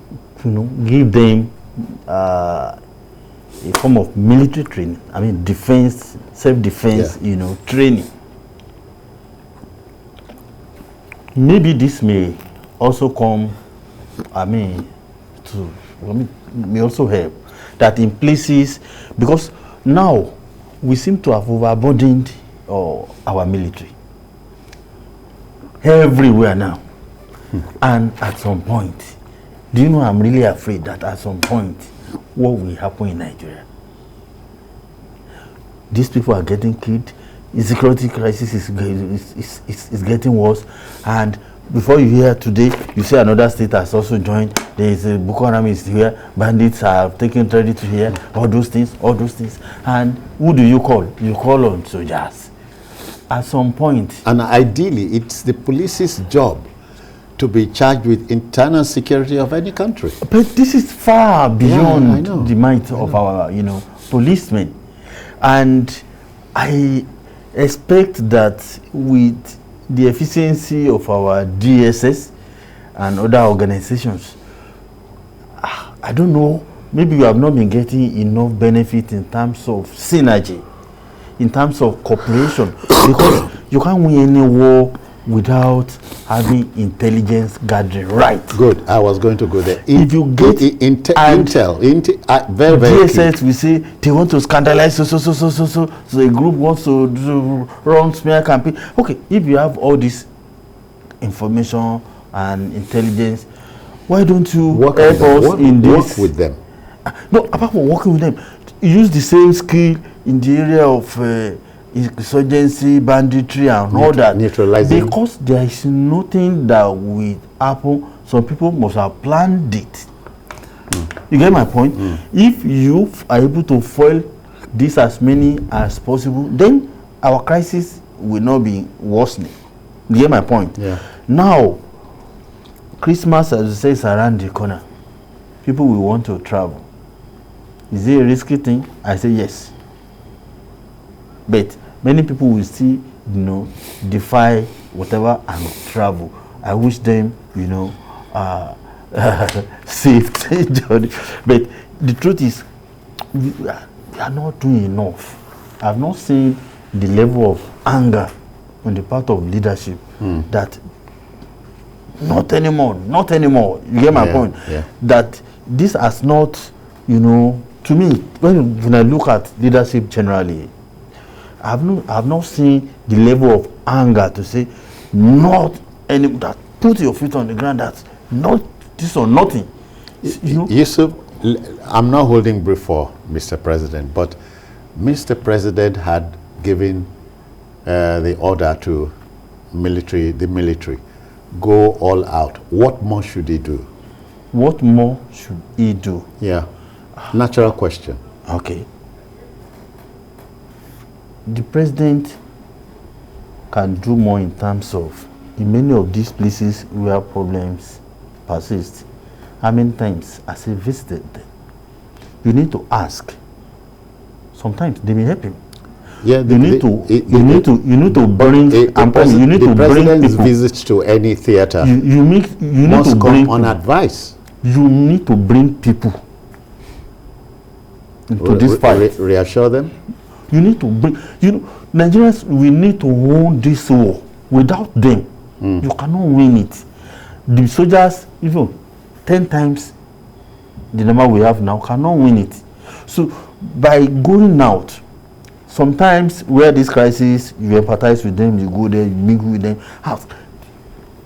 give them a form of military training? I mean, defense, self-defense, training. Maybe this may also come, may also help that in places, because now we seem to have overburdened our military everywhere now. And at some point, do you know, I'm really afraid that at some point, what will happen in Nigeria? These people are getting killed. Insecurity crisis is getting worse, and before you hear today, you see another state has also joined. There is a Boko Haram is here, bandits are taking credit here, all those things, and who do you call? You call on soldiers. At some point, and ideally, it's the police's job to be charged with internal security of any country. But this is far beyond the might of our, policemen, and I expect that with the efficiency of our DSS and other organizations, I don't know, maybe we have not been getting enough benefit in terms of synergy, in terms of cooperation, because you can't win any war without having intelligence gathering right. Good. I was going to go there. If you get intel, very, very DSS, we say they want to scandalize so a group wants to run smear campaign. Okay, if you have all this information and intelligence, why don't you help us in this? Work with them. No, apart from working with them, use the same skill in the area of insurgency, banditry, and all that. Neutralizing. Because there is nothing that will happen. Some people must have planned it. You get my point? If you are able to foil this as many as possible, then our crisis will not be worsening. You get my point? Yeah. Now, Christmas, as you say, is around the corner. People will want to travel. Is it a risky thing? I say yes. But many people will still, defy whatever and travel. I wish them safety journey. But the truth is, we are not doing enough. I've not seen the level of anger on the part of leadership that not anymore. You get my point? Yeah. That this has not, to me, when I look at leadership generally, I've not seen the level of anger to say that put your feet on the ground, that's not this or nothing. Yusuf, I'm not holding brief for Mr. President, but Mr. President had given the order to the military, go all out. What more should he do? What more should he do? Yeah, natural question. Okay. The president can do more in terms of, in many of these places where problems persist, how many times has he visited them? You need to ask. Sometimes they may help him. Yeah, you need to bring the president's visit to any theater must to come on advice. You need to bring people into this fight. Reassure them. You need to bring, Nigerians, we need to win this war. Without them, you cannot win it. The soldiers, even 10 times the number we have now, cannot win it. So by going out, sometimes where this crisis, you empathize with them, you go there, you mingle with them.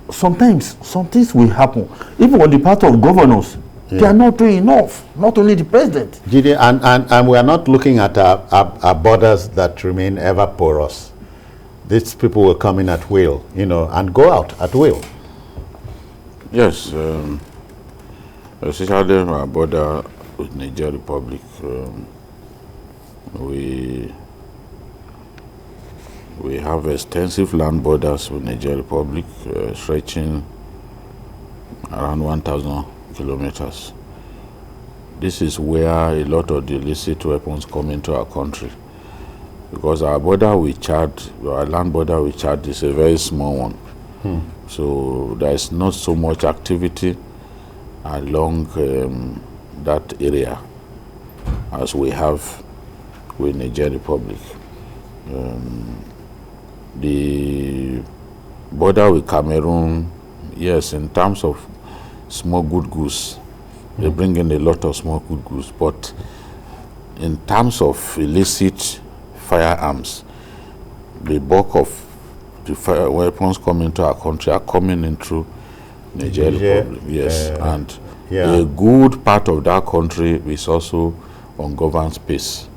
Sometimes some things will happen. Even on the part of governors, they are not doing enough. Not only the president. Gide, and we are not looking at our borders that remain ever porous. These people will come in at will, and go out at will. Yes, especially our border with Niger Republic, we have extensive land borders with Niger Republic, stretching around 1,000 kilometers. This is where a lot of the illicit weapons come into our country, because our land border with Chad is a very small one. So there is not so much activity along that area as we have with Niger Republic. The border with Cameroon, yes, in terms of smuggled goods, they bring in a lot of smuggled goods, but in terms of illicit firearms, the bulk of the weapons coming into our country are coming in through Niger Republic. Yes, and a good part of that country is also ungoverned space.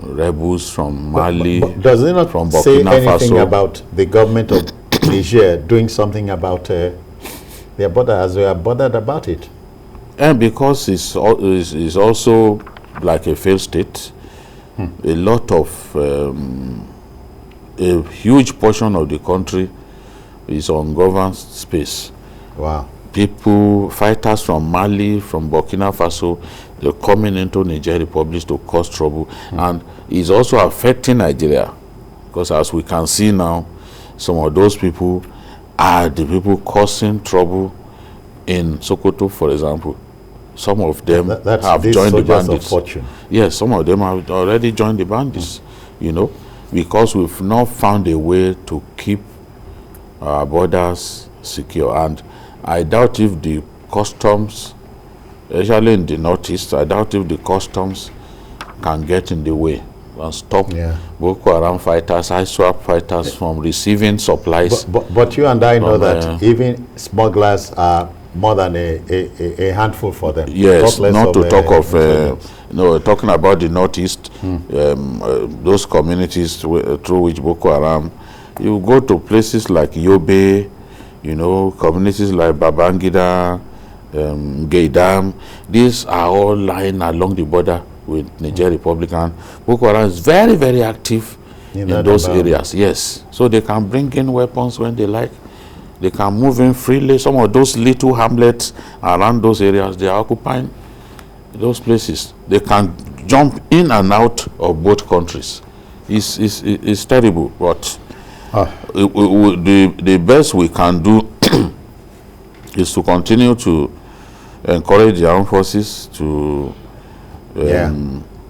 Rebels from Mali, but does it not from say Burkina anything Faso about the government of Niger doing something about their border, as they are bothered about it? And because it's also like a failed state, a lot of a huge portion of the country is ungoverned space. Wow. Fighters from Mali, from Burkina Faso, they're coming into Niger Republic to cause trouble. And it's also affecting Nigeria, because as we can see now, some of those people are the people causing trouble in Sokoto, for example. Some of them have joined the bandits. Yes, some of them have already joined the bandits, because we've not found a way to keep our borders secure. And I doubt if the customs, especially in the northeast, I doubt if the customs can get in the way and stop Boko Haram fighters, ISWAP fighters from receiving supplies. But you and I know that even smugglers are more than a handful for them. Yes, not to talk of, talking about the northeast, those communities through which Boko Haram, you go to places like Yobe, communities like Babangida, Gaidam, these are all lying along the border with Niger Republic, and Boko Haram is very, very active in those areas. Yes, so they can bring in weapons when they like. They can move in freely. Some of those little hamlets around those areas, they are occupying those places. They can jump in and out of both countries. It's terrible, but the best we can do is to continue to encourage the armed forces to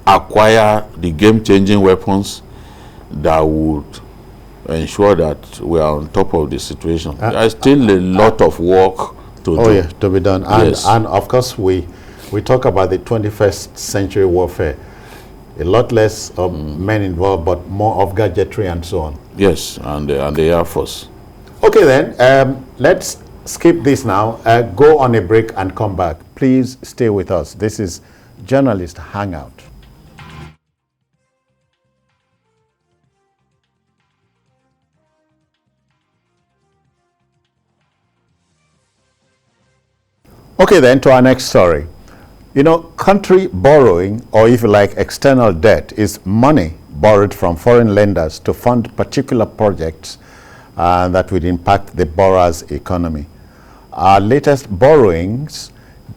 acquire the game-changing weapons that would ensure that we are on top of the situation. There is still a lot of work to do. Oh yeah, to be done. And, Yes. and of course, we talk about the 21st century warfare. A lot less of men involved, but more of gadgetry and so on. Yes, and the Air Force. Okay then, let's skip this now. Go on a break and come back. Please stay with us. This is Journalist Hangout. Okay then, to our next story. You know, country borrowing, or if you like, external debt, is money borrowed from foreign lenders to fund particular projects that would impact the borrower's economy. Our latest borrowings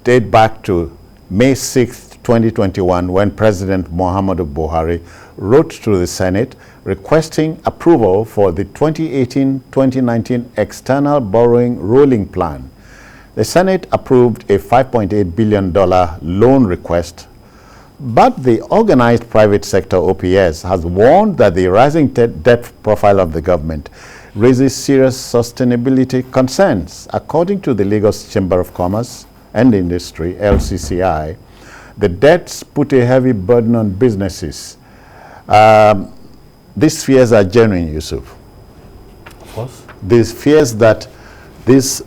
date back to May 6, 2021, when President Muhammadu Buhari wrote to the Senate requesting approval for the 2018-2019 external borrowing rolling plan. The Senate approved a $5.8 billion loan request, but the organized private sector, OPS, has warned that the rising debt profile of the government raises serious sustainability concerns. According to the Lagos Chamber of Commerce and Industry, LCCI, the debts put a heavy burden on businesses. These fears are genuine, Yusuf. Of course. These fears that these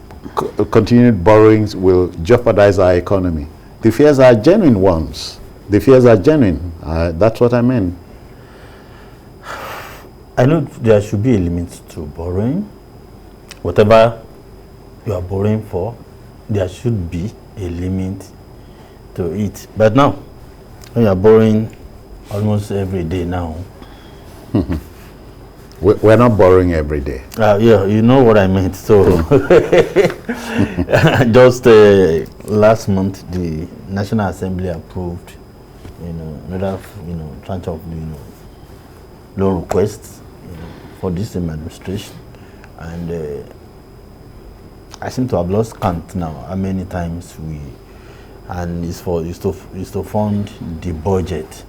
continued borrowings will jeopardize our economy. The fears are genuine ones. The fears are genuine. That's what I meant. I know there should be a limit to borrowing. Whatever you are borrowing for, there should be a limit to it. But now, when you are borrowing almost every day now. We're not borrowing every day. Yeah, you know what I meant. So, just last month, the National Assembly approved, another, tranche of, loan requests, for this same administration, and I seem to have lost count now how many times and it's to fund the budget.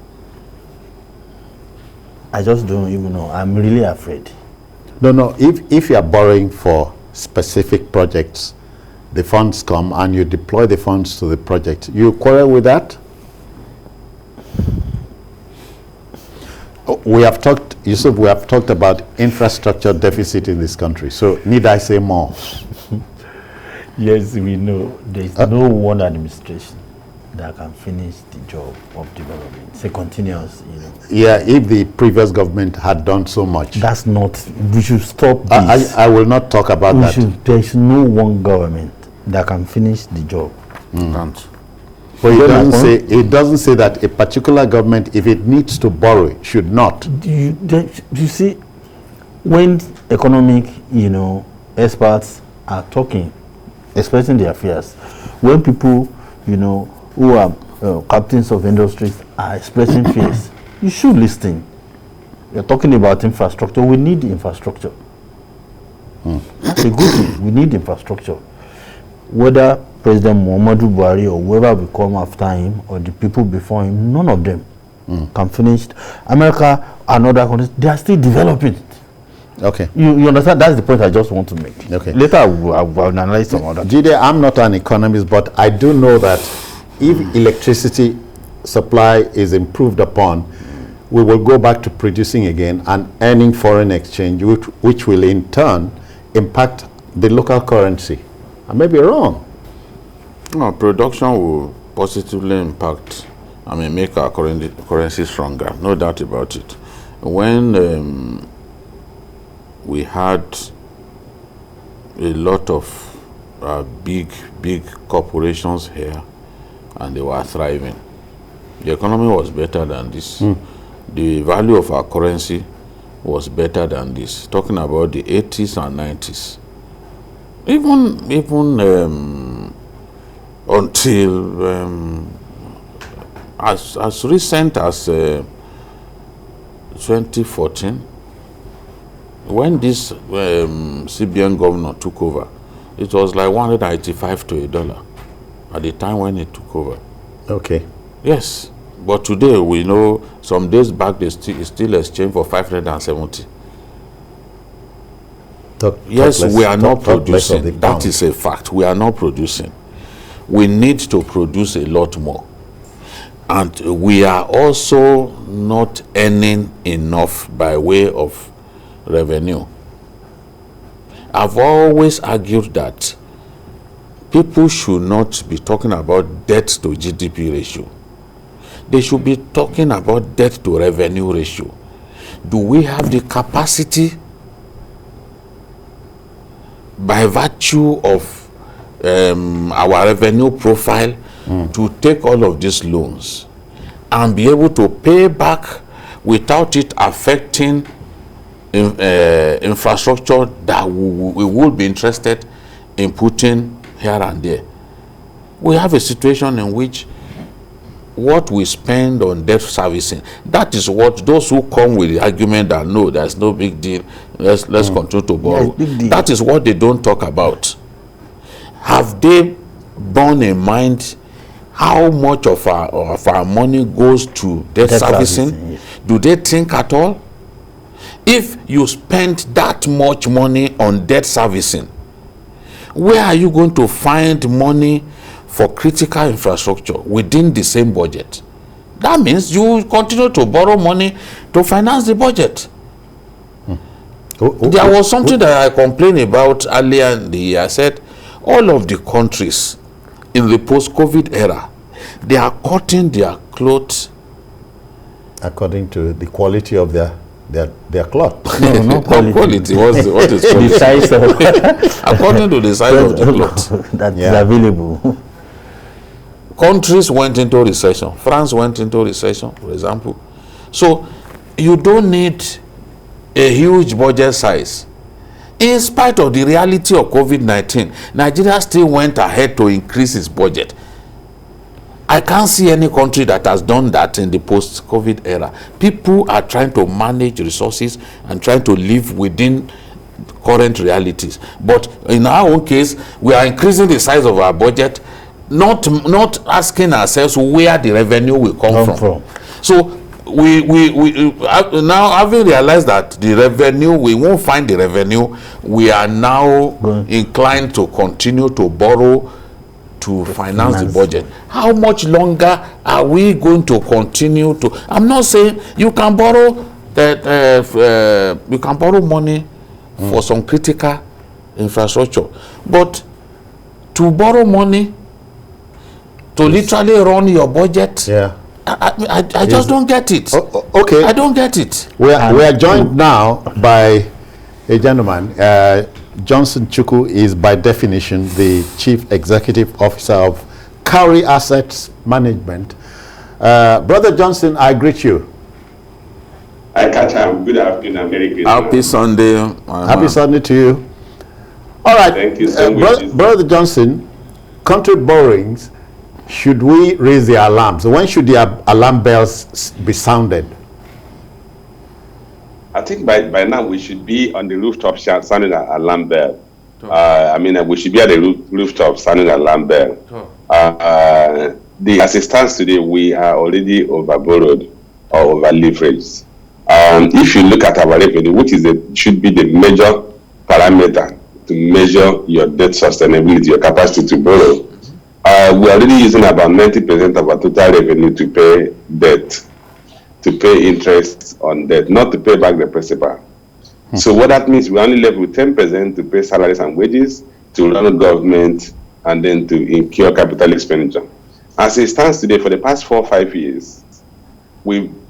I just don't even know. I'm really afraid. No. If you are borrowing for specific projects, the funds come and you deploy the funds to the project. You quarrel with that? We have talked, Yusuf, we have talked about infrastructure deficit in this country. So need I say more? Yes, we know. There is no one administration that can finish the job of development. It's a continuous, Yeah, if the previous government had done so much. That's not, we should stop this. I will not talk about that. There is no one government that can finish the job. But it doesn't say that a particular government, if it needs to borrow, should not. You see, when economic, experts are talking, expressing their fears, when people, who are captains of industries are expressing fears, you should listen. You're talking about infrastructure. We need infrastructure. That's a good thing. We need infrastructure. Whether President Muhammadu Buhari or whoever will come after him or the people before him, none of them can finish. America and other countries, they are still developing. Okay. You understand? That's the point I just want to make. Okay. Later I will analyze some other. Jide, I'm not an economist, but I do know that if electricity supply is improved upon, we will go back to producing again and earning foreign exchange, which will in turn impact the local currency. I may be wrong. No, production will positively impact, make our currency stronger, no doubt about it. When we had a lot of big corporations here, and they were thriving, the economy was better than this. The value of our currency was better than this. Talking about the 80s and 90s. Even until as recent as 2014, when this CBN governor took over, it was like 185 to $1 at the time when it took over. Okay. Yes, but today we know some days back they still exchange for 570. Yes, we are not producing. That is a fact. We are not producing. We need to produce a lot more. And we are also not earning enough by way of revenue. I've always argued that people should not be talking about debt to GDP ratio. They should be talking about debt to revenue ratio. Do we have the capacity, by virtue of our revenue profile, to take all of these loans and be able to pay back without it affecting infrastructure that we would be interested in putting here and there? We have a situation in which what we spend on debt servicing, that is what those who come with the argument that no, there's no big deal, let's continue to borrow. Yes, that is what they don't talk about. Have they borne in mind how much of our money goes to debt servicing? Yes. Do they think at all? If you spend that much money on debt servicing, where are you going to find money for critical infrastructure within the same budget? That means you continue to borrow money to finance the budget. There was something that I complained about earlier in the year. I said all of the countries in the post-COVID era, they are cutting their clothes according to the quality of their cloth. No, no quality. What is quality? The size of According to the size of the cloth that is available. Countries went into recession. France went into recession, for example. So you don't need a huge budget size. In spite of the reality of COVID-19, Nigeria still went ahead to increase its budget. I can't see any country that has done that in the post-COVID era. People are trying to manage resources and trying to live within current realities. But in our own case, we are increasing the size of our budget, not asking ourselves where the revenue will come from. So we now, having realized that the revenue, we won't find the revenue, we are now inclined to continue to borrow to finance the budget. How much longer are we going to continue to? I'm not saying you can borrow you can borrow money for some critical infrastructure, but to borrow money to literally run your budget, I just don't get it. Okay, I don't get it. We are joined now by a gentleman. Johnson Chukwu is by definition the Chief Executive Officer of Cowrie Assets Management. Brother Johnson, I greet you. I catch him. Good afternoon, American. Happy Sunday. Happy Sunday to you. All right. Thank you so much. Brother Johnson, country borrowings, should we raise the alarms? When should the alarm bells be sounded? I think by now we should be on the rooftop sounding an alarm bell. We should be at the rooftop sounding an alarm bell. As it stands today, we are already overborrowed or over-leveraged. If you look at our revenue, which should be the major parameter to measure your debt sustainability, your capacity to borrow, we're already using about 90% of our total revenue to pay debt, to pay interest on debt, not to pay back the principal. So what that means, we're only left with 10% to pay salaries and wages, to run a government, and then to incur capital expenditure. As it stands today, for the past 4 or 5 years,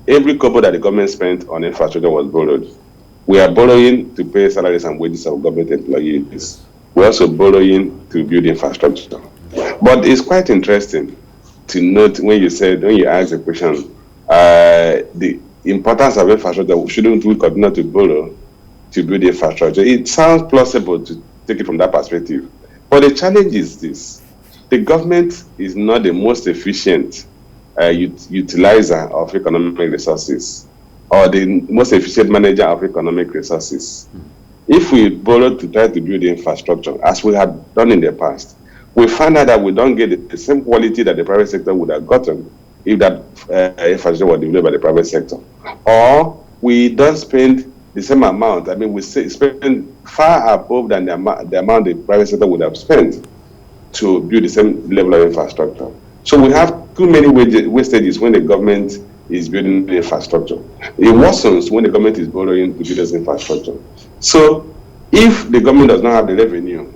every kobo that the government spent on infrastructure was borrowed. We are borrowing to pay salaries and wages of government employees. We're also borrowing to build infrastructure. But it's quite interesting to note when you ask the question, the importance of infrastructure, shouldn't we continue to borrow to build infrastructure? It sounds plausible to take it from that perspective. But the challenge is this: the government is not the most efficient utilizer of economic resources, or the most efficient manager of economic resources. If we borrow to try to build the infrastructure, as we have done in the past, we find out that we don't get the same quality that the private sector would have gotten if that infrastructure was developed by the private sector. Or we don't spend the same amount. I mean, we spend far above than the amount the private sector would have spent to build the same level of infrastructure. So we have too many wastages when the government is building the infrastructure. It worsens when the government is borrowing to build this infrastructure. So if the government does not have the revenue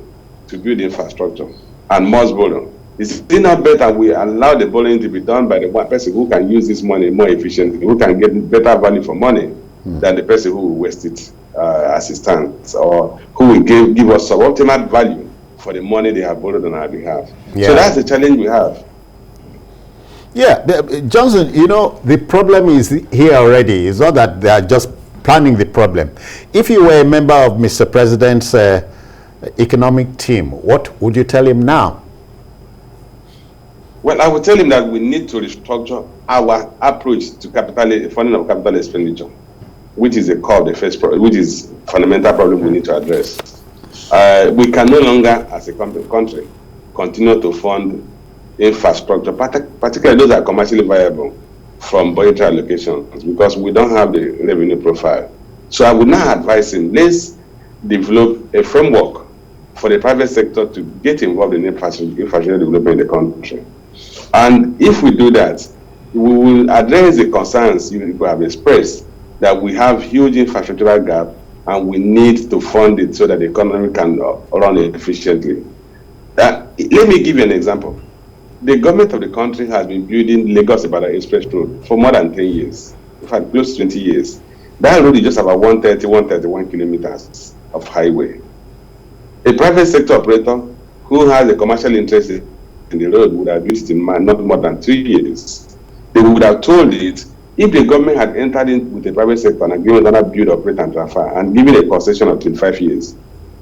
to build the infrastructure and must borrow, is it not better we allow the borrowing to be done by the one person who can use this money more efficiently, who can get better value for money than the person who will waste it as it stands, or who will give us suboptimal value for the money they have borrowed on our behalf. Yeah. So that's the challenge we have. Yeah, Johnson, you know, the problem is here already. It's not that they are just planning the problem. If you were a member of Mr. President's economic team, what would you tell him now? Well, I would tell him that we need to restructure our approach to funding of capital expenditure, which is the core of the first problem, which is fundamental problem we need to address. We can no longer, as a country, continue to fund infrastructure, particularly those that are commercially viable, from budgetary allocations, because we don't have the revenue profile. So I would now advise him, let's develop a framework for the private sector to get involved in infrastructure development in the country. And if we do that, we will address the concerns you have expressed that we have huge infrastructural gap and we need to fund it so that the economy can run efficiently. Let me give you an example. The government of the country has been building Lagos-Ibadan Express Road for more than 10 years, in fact, close to 20 years. That road is just about 131 kilometers of highway. A private sector operator who has a commercial interest in the road would have built it in not more than 2 years. They would have told it if the government had entered in with the private sector and given another build, operate, and transfer, and given a concession of 25 years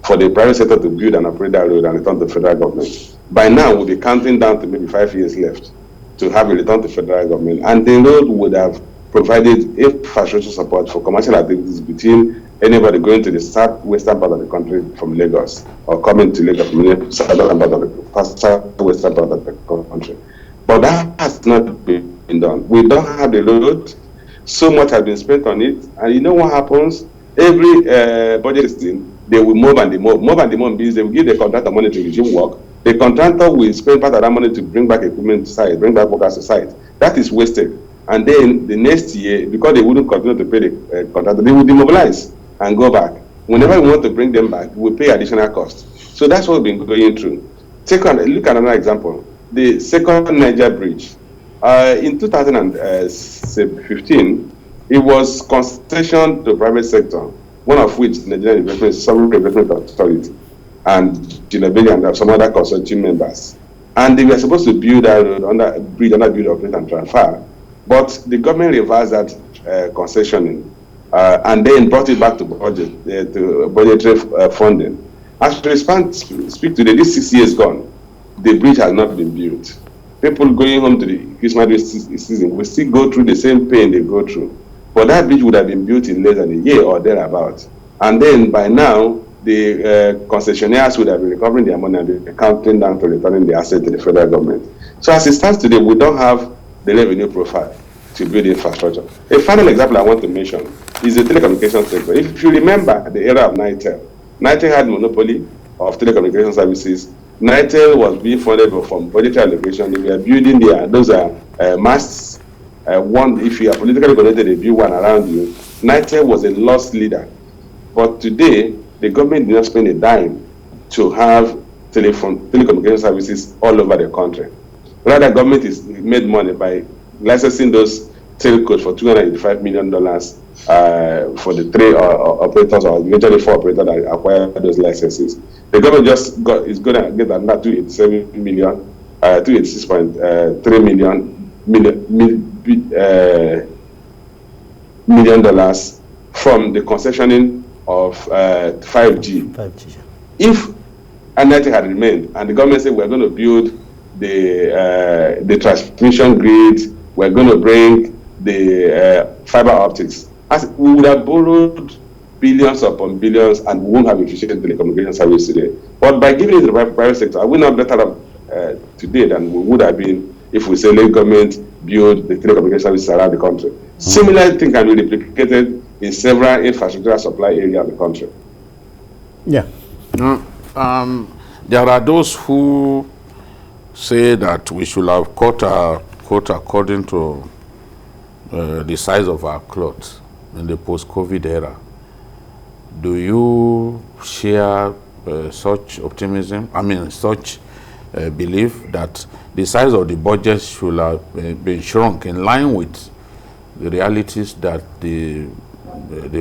for the private sector to build and operate that road and return to federal government, by now we'll be counting down to maybe 5 years left to have a return to federal government, and the road would have provided infrastructure support for commercial activities between anybody going to the southwestern part of the country from Lagos or coming to Lagos from the southwestern part of the country. But that has not been done. We don't have the road. So much has been spent on it, and you know what happens? Every budget system, they will move and demob. Move and demob means they will give the contractor money to resume work. The contractor will spend part of that money to bring back equipment to site, bring back workers to site. That is wasted. And then the next year, because they wouldn't continue to pay the contractor, they will demobilize and go back. Whenever we want to bring them back, we pay additional costs. So that's what we've been going through. Look at another example. The second Niger bridge. In 2015, it was concession to private sector, one of which Nigerian Investment, Sovereign Investment Authority, and Kidnapping and some other consortium members. And they were supposed to build that road under build, operate, and transfer. But the government reversed that concessioning and then brought it back to budgetary funding. As we speak today, this 6 years gone, the bridge has not been built. People going home to the Christmas season will still go through the same pain they go through. But that bridge would have been built in less than a year or thereabouts. And then by now, the concessionaires would have been recovering their money and be counting down to returning the asset to the federal government. So as it stands today, we don't have the revenue profile to build infrastructure. A final example I want to mention is the telecommunications sector. If you remember the era of Nitel, Nitel had monopoly of telecommunication services. Nitel was being funded from budgetary allocation. They were building those masts. If you are politically connected, they build one around you. Nitel was a loss leader. But today, the government did not spend a dime to have telecommunication services all over the country. Rather, government is made money by licensing those telcos for $285 million for the three operators, or eventually 4 operators that acquire those licenses. The government is going to get another $286.3 million from the concessioning of 5G. If Hangout had remained and the government said we're going to build the transmission grid, we're going to bring the fiber optics, as we would have borrowed billions upon billions, and we won't have efficient telecommunication service today. But by giving it to the private sector, are we not better off today than we would have been if we say let government build the telecommunication services around the country? Similar thing can be replicated in several infrastructure supply areas of the country. Yeah. There are those who say that we should have cut our quote according to the size of our clothes in the post-COVID era. Do you share such optimism? I mean, such belief that the size of the budget should have been shrunk in line with the realities that the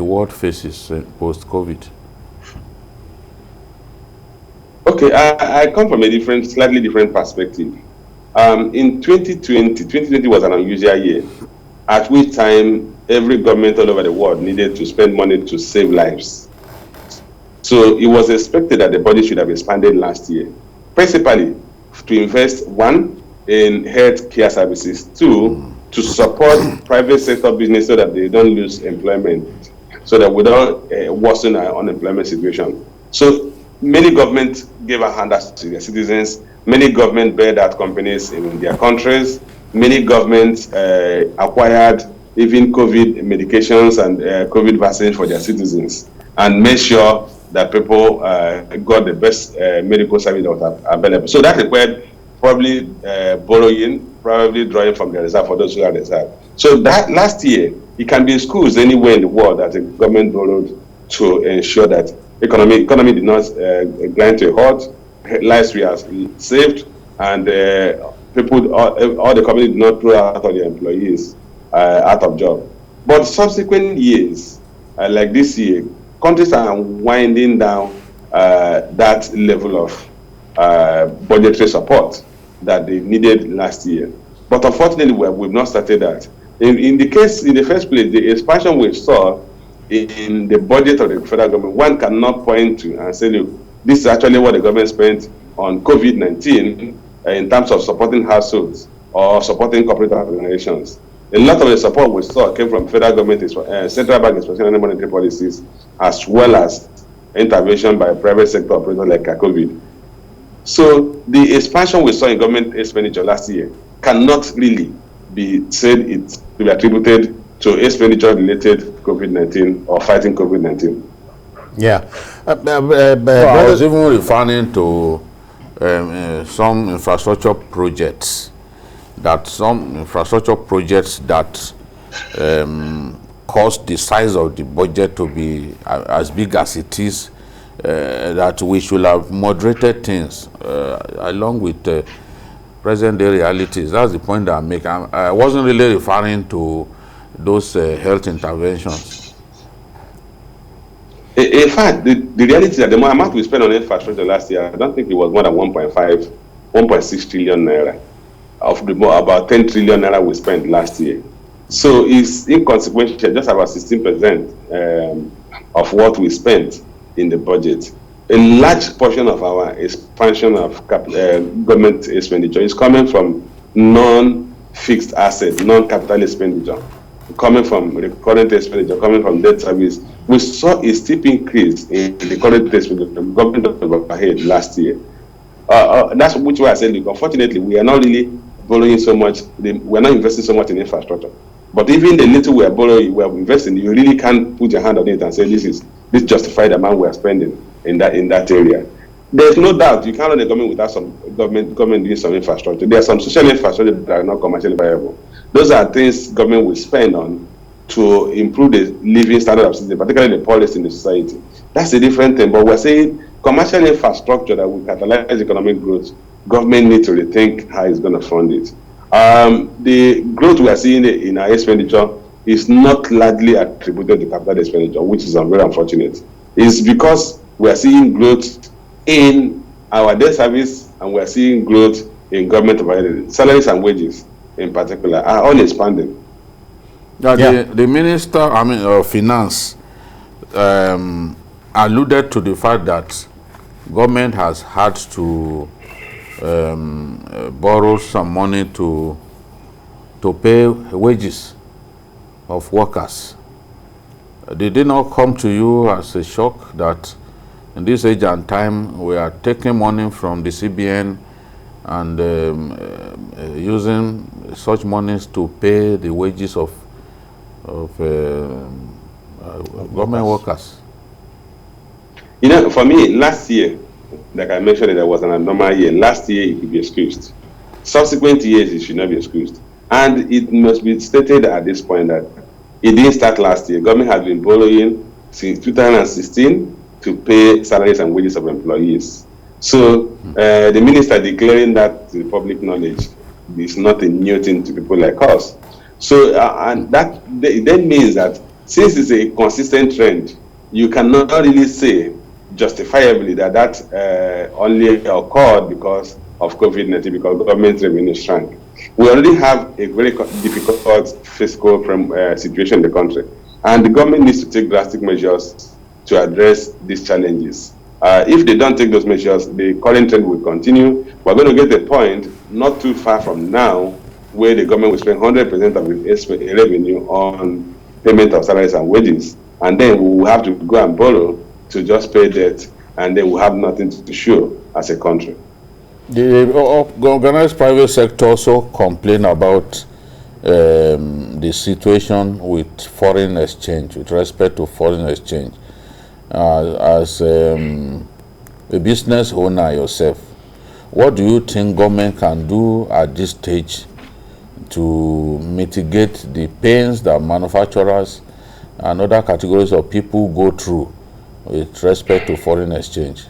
world faces post-COVID? Okay, I come from a slightly different perspective. In 2020 was an unusual year, at which time every government all over the world needed to spend money to save lives. So it was expected that the budget should have expanded last year, principally to invest, one, in health care services, two, to support private sector business so that they don't lose employment, so that we don't worsen our unemployment situation. So many governments gave a handout to their citizens. Many governments bailed out companies in their countries. Many governments acquired even COVID medications and COVID vaccines for their citizens and made sure that people got the best medical service that was available. So that required probably borrowing, probably drawing from the reserve for those who are reserved. So that last year, it can be excused anywhere in the world that the government borrowed to ensure that economy did not grind to a halt, lives were saved, and people, all the companies did not throw out all their employees out of job. But subsequent years, like this year, countries are winding down that level of budgetary support that they needed last year. But unfortunately, we've not started that. In the first place, the expansion we saw in the budget of the federal government, one cannot point to and say, look, this is actually what the government spent on COVID-19 in terms of supporting households or supporting corporate organizations. A lot of the support we saw came from federal government, central bank expansionary monetary policies, as well as intervention by private sector operators like COVID. So the expansion we saw in government expenditure last year cannot really be said to be attributed to expenditure related to COVID-19 or fighting COVID-19. Yeah. I was even referring to some infrastructure projects that caused the size of the budget to be as big as it is, that we should have moderated things along with present day realities. That's the point that I'm making. I wasn't really referring to those health interventions. In fact, the reality is that the amount we spent on infrastructure last year, I don't think it was more than 1.6 trillion naira of the about 10 trillion naira we spent last year. So it's inconsequential, just about 16% of what we spent in the budget. A large portion of our expansion of government expenditure is coming from non-fixed asset, non-capital expenditure, coming from recurrent expenditure, coming from debt service. We saw a steep increase in the current expenditure from government overhead last year. That's which why I said, look, unfortunately, we are not really borrowing so much. We're not investing so much in infrastructure. But even the little we are borrowing, we are investing, you really can't put your hand on it and say this justified amount we are spending in that area. There's no doubt you can't run a government without some government doing some infrastructure. There are some social infrastructure that are not commercially viable. Those are things government will spend on to improve the living standard of citizens, particularly the poorest in the society. That's a different thing. But we're saying commercial infrastructure that will catalyze economic growth, government needs to rethink how it's going to fund it. The growth we are seeing in our expenditure is not largely attributed to capital expenditure, which is very unfortunate. It's because we are seeing growth in our debt service and we are seeing growth in government overhead. Salaries and wages in particular are all expanding. The minister, of finance, alluded to the fact that government has had to borrow some money to pay wages of workers. Did it not come to you as a shock that in this age and time we are taking money from the CBN and using such monies to pay the wages of government workers? You know, for me, last year, like I mentioned, there was an abnormal year. Last year, it could be excused. Subsequent years, it should not be excused. And it must be stated at this point that it didn't start last year. Government has been borrowing since 2016 to pay salaries and wages of employees. So the minister declaring that to the public knowledge is not a new thing to people like us. So and that then means that since it's a consistent trend, you cannot really say justifiably that only occurred because of COVID-19, because government revenue shrank. We already have a very difficult fiscal situation in the country, and the government needs to take drastic measures to address these challenges. If they don't take those measures, the current trend will continue. We're going to get a point not too far from now where the government will spend 100% of its revenue on payment of salaries and wages, and then we will have to go and borrow to just pay debt, and then we'll have nothing to show as a country. The organized private sector also complain about the situation with foreign exchange, with respect to foreign exchange. As a business owner yourself, what do you think government can do at this stage to mitigate the pains that manufacturers and other categories of people go through with respect to foreign exchange?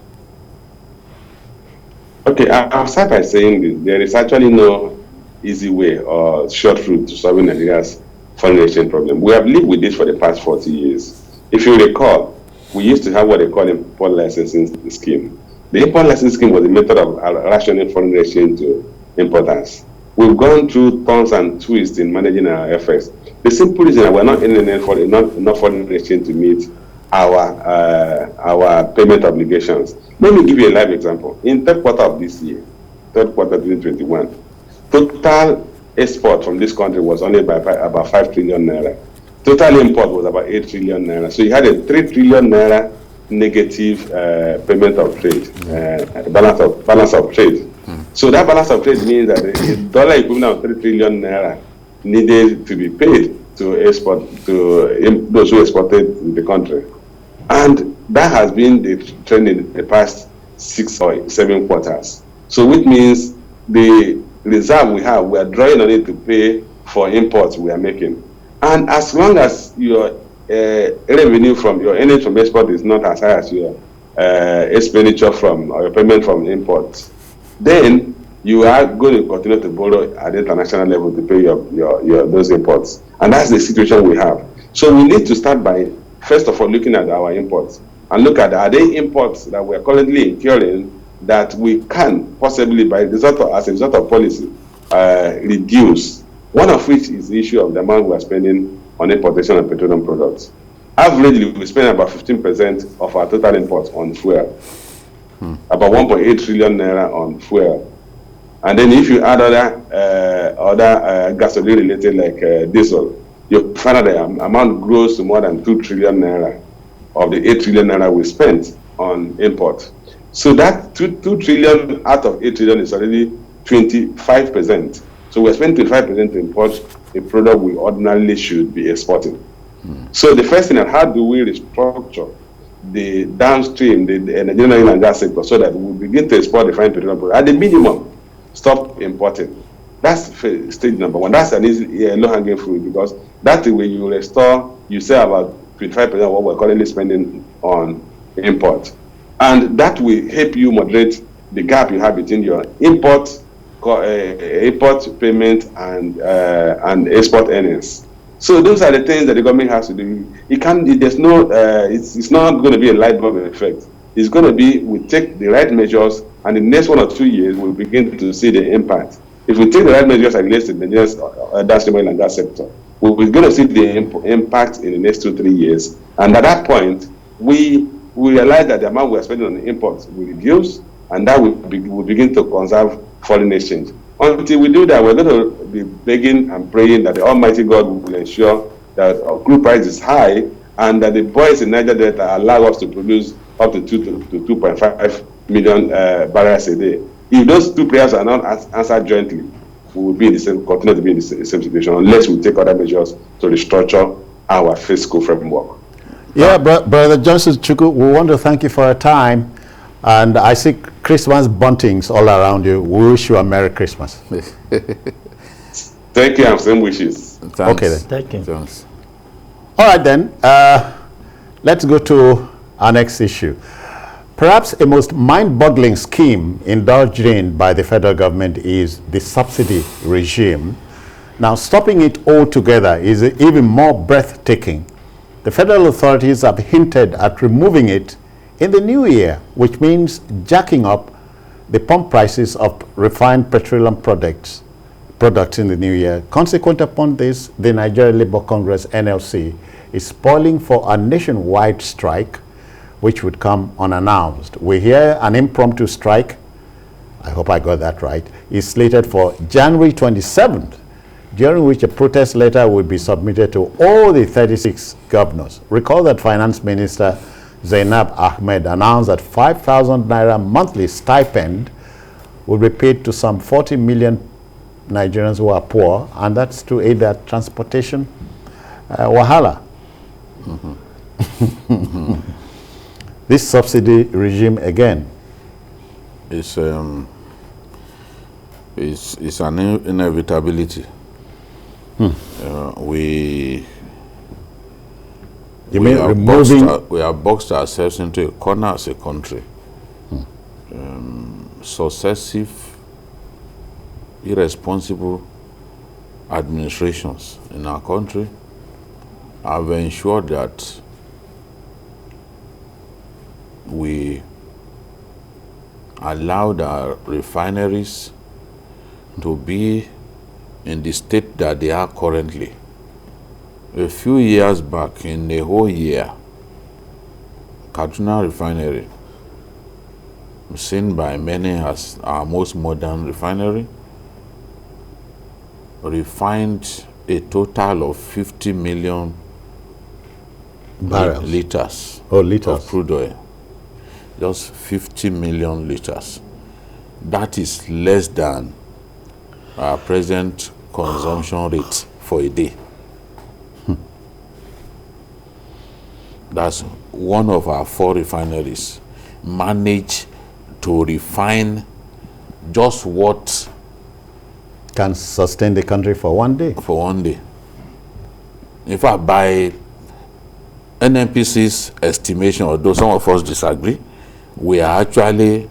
Okay, I'll start by saying this. There is actually no easy way or short route to solving Nigeria's foreign exchange problem. We have lived with this for the past 40 years. If you recall, we used to have what they call import licensing scheme. The import licensing scheme was a method of rationing foreign exchange to importers. We've gone through turns and twists in managing our efforts. The simple reason that we're not in enough foreign exchange to meet our payment obligations. Let me give you a live example. In third quarter of this year, third quarter 2021, total export from this country was only about 5 trillion naira. Total import was about 8 trillion naira. So you had a 3 trillion naira negative payment of trade, balance of trade. So that balance of trade means that the dollar equivalent of 3 trillion naira needed to be paid to export to those who exported in the country. And that has been the trend in the past 6 or 7 quarters. So which means the reserve we have, we are drawing on it to pay for imports we are making. And as long as your revenue from your earnings from export is not as high as your expenditure from or your payment from imports, then you are going to continue to borrow at the international level to pay your those imports. And that's the situation we have. So we need to start by, first of all, looking at our imports and look at, are they imports that we are currently incurring that we can possibly, as a result of policy, reduce. One of which is the issue of the amount we are spending on importation of petroleum products. Averagely, we spend about 15% of our total imports on fuel, about 1.8 trillion naira on fuel. And then if you add other gasoline related like diesel, you find that the amount grows to more than 2 trillion naira of the 8 trillion naira we spent on import. So that 2 trillion out of 8 trillion is already 25%. So we're spending 25% to import a product we ordinarily should be exporting. So the first thing is, how do we restructure the downstream, the Nigerian oil and gas sector, so that we begin to export refined petroleum products? At the minimum, stop importing. That's stage number one. That's an easy, low-hanging fruit, because that way you restore, you say about 25% of what we're currently spending on import. And that will help you moderate the gap you have between your import payment and export earnings. So those are the things that the government has to do. It can't. There's no. It's not going to be a light bulb effect. It's going to be, we take the right measures, and in the next 1 or 2 years we'll begin to see the impact. If we take the right measures against the Nigerian downstream oil and gas sector, we're going to see the impact in the next 2-3 years. And at that point, we realize that the amount we are spending on imports will reduce, and that will begin to conserve foreign exchange. Until we do that, we're going to be begging and praying that the Almighty God will ensure that our crude price is high, and that the boys in Niger Delta allow us to produce up to 2.5 million barrels a day. If those two prayers are not answered jointly, we will be in the same, continue to be in the same situation unless we take other measures to restructure our fiscal framework. Yeah, Brother Johnson Chukwu, we want to thank you for your time. And I see Christmas buntings all around you. We wish you a Merry Christmas. Thank you, and same wishes. Thanks. Okay then. Thank you. Thanks. All right then, let's go to our next issue. Perhaps a most mind-boggling scheme indulged in by the federal government is the subsidy regime. Now, stopping it altogether is even more breathtaking. The federal authorities have hinted at removing it in the new year, which means jacking up the pump prices of refined petroleum products in the new year. Consequent upon this, the Nigeria Labour Congress, NLC, is spoiling for a nationwide strike, which would come unannounced. We hear an impromptu strike, I hope I got that right, is slated for January 27th, during which a protest letter will be submitted to all the 36 governors. Recall that Finance Minister Zainab Ahmed announced that 5,000 naira monthly stipend will be paid to some 40 million Nigerians who are poor, and that's to aid their transportation wahala. This subsidy regime again. It's an inevitability. We have boxed ourselves into a corner as a country. Successive, irresponsible administrations in our country have ensured that we allowed our refineries to be in the state that they are currently. A few years back, in the whole year, Kaduna Refinery, seen by many as our most modern refinery, refined a total of 50 million barrels, liters, liters of crude oil. Just 50 million liters. That is less than our present consumption rate for a day. That's one of our 4 refineries manage to refine just what can sustain the country for one day. For one day. In fact, by NNPC's estimation, although some of us disagree, we are actually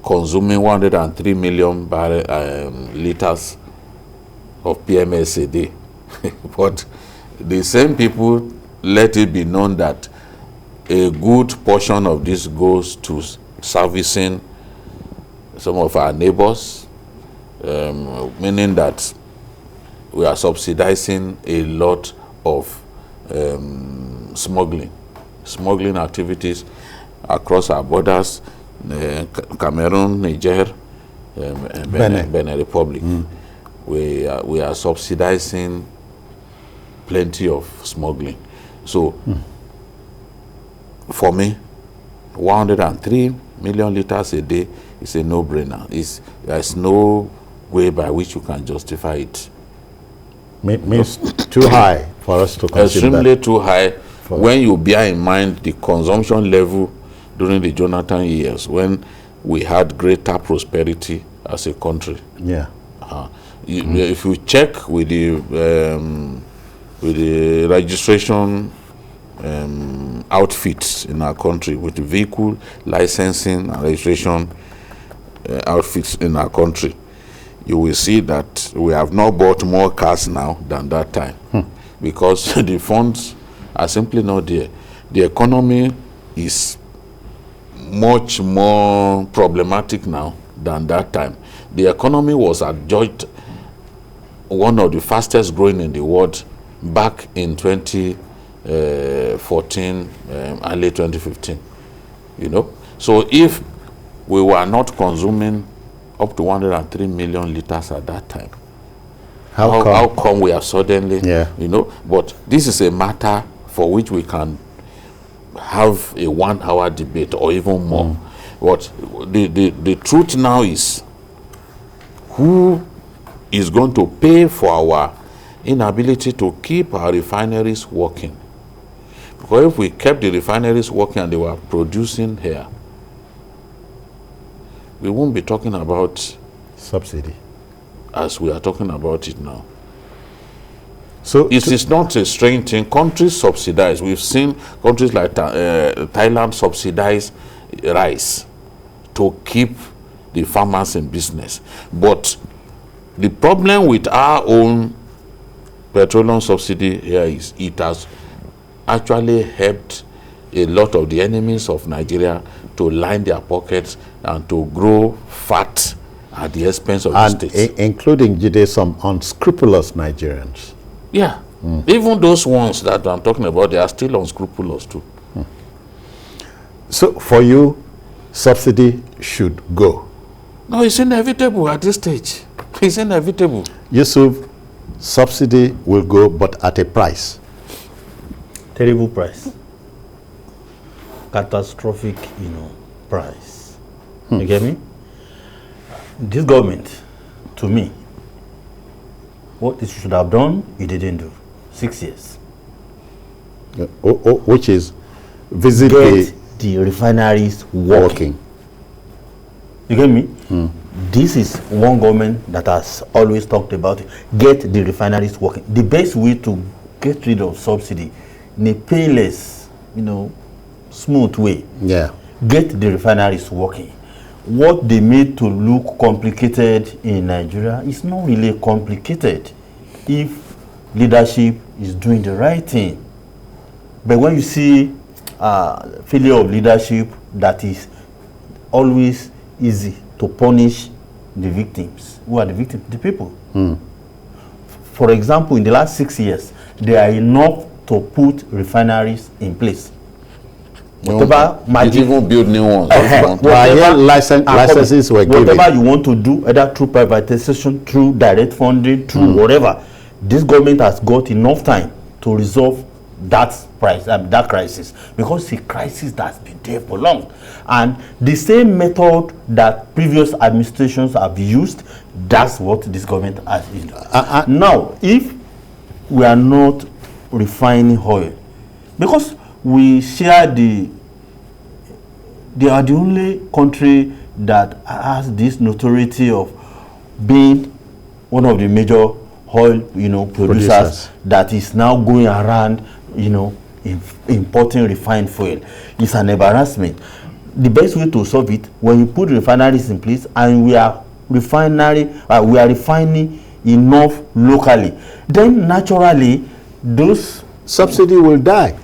consuming 103 million liters of PMS a day. But the same people let it be known that a good portion of this goes to servicing some of our neighbors, meaning that we are subsidizing a lot of smuggling activities across our borders, Cameroon, Niger, Benin Republic. We are subsidizing plenty of smuggling. So, for me, 103 million liters a day is a no-brainer. There's no way by which you can justify it. Means too high for us to consider. Extremely too high when you bear in mind the consumption level during the Jonathan years, when we had greater prosperity as a country. Yeah. If you check with the registration outfits in our country, with the vehicle licensing and registration outfits in our country, you will see that we have not bought more cars now than that time, because the funds are simply not there. The economy is much more problematic now than that time. The economy was adjudged one of the fastest growing in the world back in 2014, early 2015. So if we were not consuming up to 103 million liters at that time, how come we are suddenly, but this is a matter for which we can have a 1 hour debate or even more. But the truth now is, who is going to pay for our inability to keep our refineries working? Because if we kept the refineries working and they were producing here, we won't be talking about subsidy as we are talking about it now. So it is not a strange thing. Countries subsidize. We've seen countries like Thailand subsidize rice to keep the farmers in business. But the problem with our own petroleum subsidy here is it has actually helped a lot of the enemies of Nigeria to line their pockets and to grow fat at the expense of the states. Including, Jide, some unscrupulous Nigerians. Yeah. Even those ones that I'm talking about, they are still unscrupulous too. So for you, subsidy should go? No, it's inevitable at this stage. It's inevitable. Yusuf, subsidy will go, but at a price. Terrible price. Catastrophic, price. You get me? This government, to me, what it should have done, it didn't do. 6 years. Which is visit the refineries working. You get me? This is one government that has always talked about it. Get the refineries working. The best way to get rid of subsidy in a painless, smooth way. Yeah. Get the refineries working. What they made to look complicated in Nigeria is not really complicated if leadership is doing the right thing. But when you see failure of leadership, that is always easy to punish the victims. Who are the victims? The people. For example, in the last 6 years, there are enough to put refineries in place. Whatever magic, even build new ones. Licenses were given. Whatever you want to do, either through privatization, through direct funding, through whatever, this government has got enough time to resolve that crisis, because it's a crisis that's been there for long. And the same method that previous administrations have used, that's what this government has used. Now, if we are not refining oil, because we share they are the only country that has this notoriety of being one of the major oil, producers that is now going around, importing refined fuel. It's an embarrassment. The best way to solve it, when you put refineries in place and we are refining enough locally, then naturally those subsidy will die.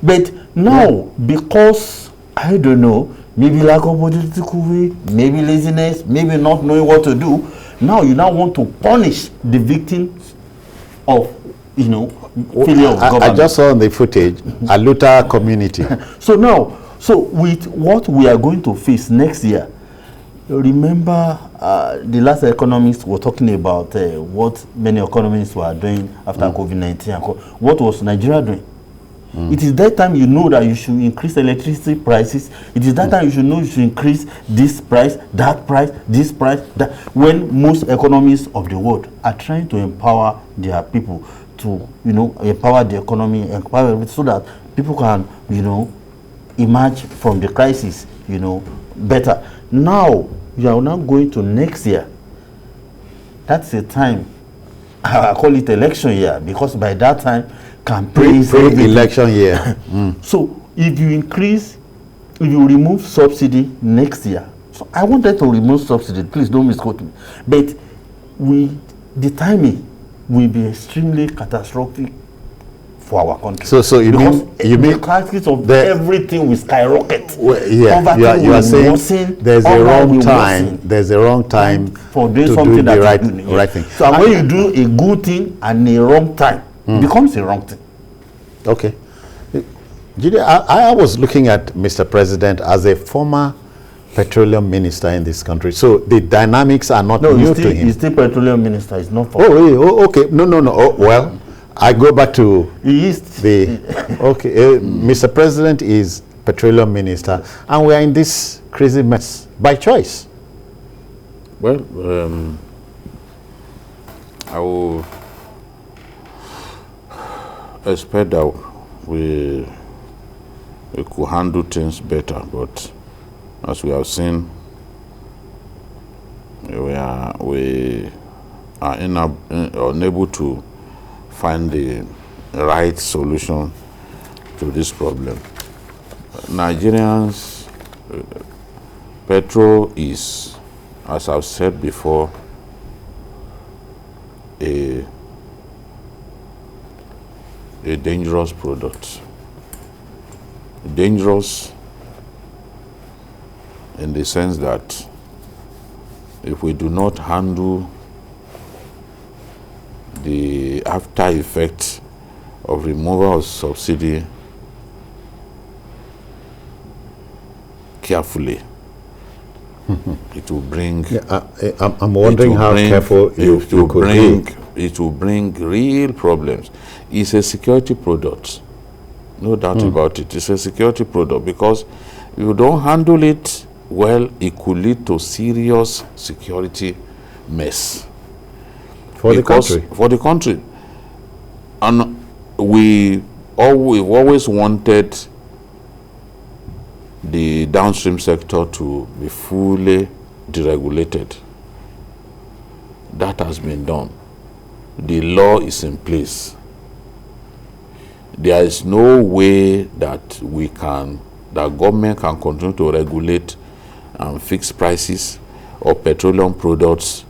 But now, because I don't know, maybe lack of political will, maybe laziness, maybe not knowing what to do, now you now want to punish the victims of failure of government. I just saw the footage, a Luta community. So now, with what we are going to face next year, remember the last economists were talking about what many economists were doing after COVID-19. What was Nigeria doing? It is that time that you should increase electricity prices. It is that time you should increase this price, that price, this price. That, when most economies of the world are trying to empower their people to, empower the economy, empower so that people can, emerge from the crisis, better. Now, you are now going to next year. That's a time, I call it election year, because by that time, campaigns, pre-election year. So if you remove subsidy next year, so I wanted to remove subsidy, please don't misquote me, but the timing will be extremely catastrophic for our country. So you mean the crisis of everything will skyrocket. Well, yeah, you are saying there's a wrong time. There's a wrong time for doing to something do the right thing. So when you do a good thing and a wrong time, it becomes a wrong thing. Okay. Jide, I was looking at Mr. President as a former petroleum minister in this country. So the dynamics are not new to him. He's still petroleum minister. He's not. Okay. No. Oh, well, I go back to the okay. Mr. President is Petroleum Minister, and we are in this crazy mess by choice. Well, I will expect that we could handle things better, but as we have seen, we are unable to find the right solution to this problem. Nigerians, petrol is, as I've said before, a dangerous product. Dangerous in the sense that if we do not handle the after effect of removal of subsidy carefully, it will bring. Yeah, I'm wondering how careful you could be. It will bring real problems. It's a security product, no doubt about it. It's a security product because if you don't handle it well, it could lead to serious security mess. For the country. For the country. And we've always wanted the downstream sector to be fully deregulated. That has been done. The law is in place. There is no way that government can continue to regulate and fix prices of petroleum products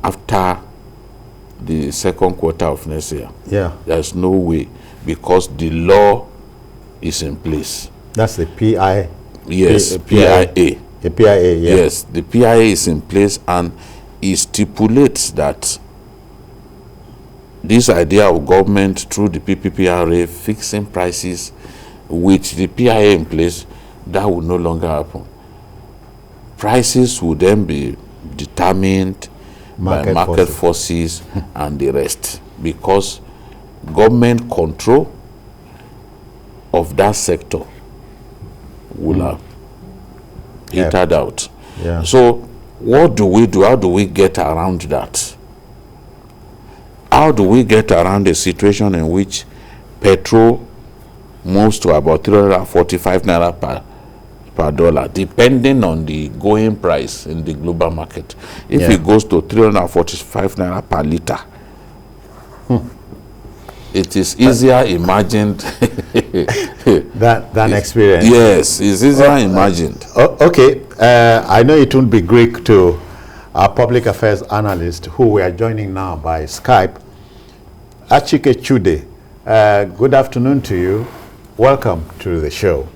after the second quarter of next year. Yeah. There's no way, because the law is in place. That's the PI. Yes, PIA. The PIA, yeah. Yes, the PIA is in place, and it stipulates that this idea of government through the PPPRA fixing prices with the PIA in place, that will no longer happen. Prices will then be determined by market forces and the rest, because government control of that sector will have petered out. Yeah. So what do we do? How do we get around that? How do we get around a situation in which petrol moves to about 345 naira per dollar, depending on the going price in the global market? If it goes to 345 naira per liter, it is easier imagined than experienced. Yes, it's easier imagined. Okay, I know it won't be Greek to our public affairs analyst, who we are joining now by Skype, Achike Chude. Good afternoon to you. Welcome to the show.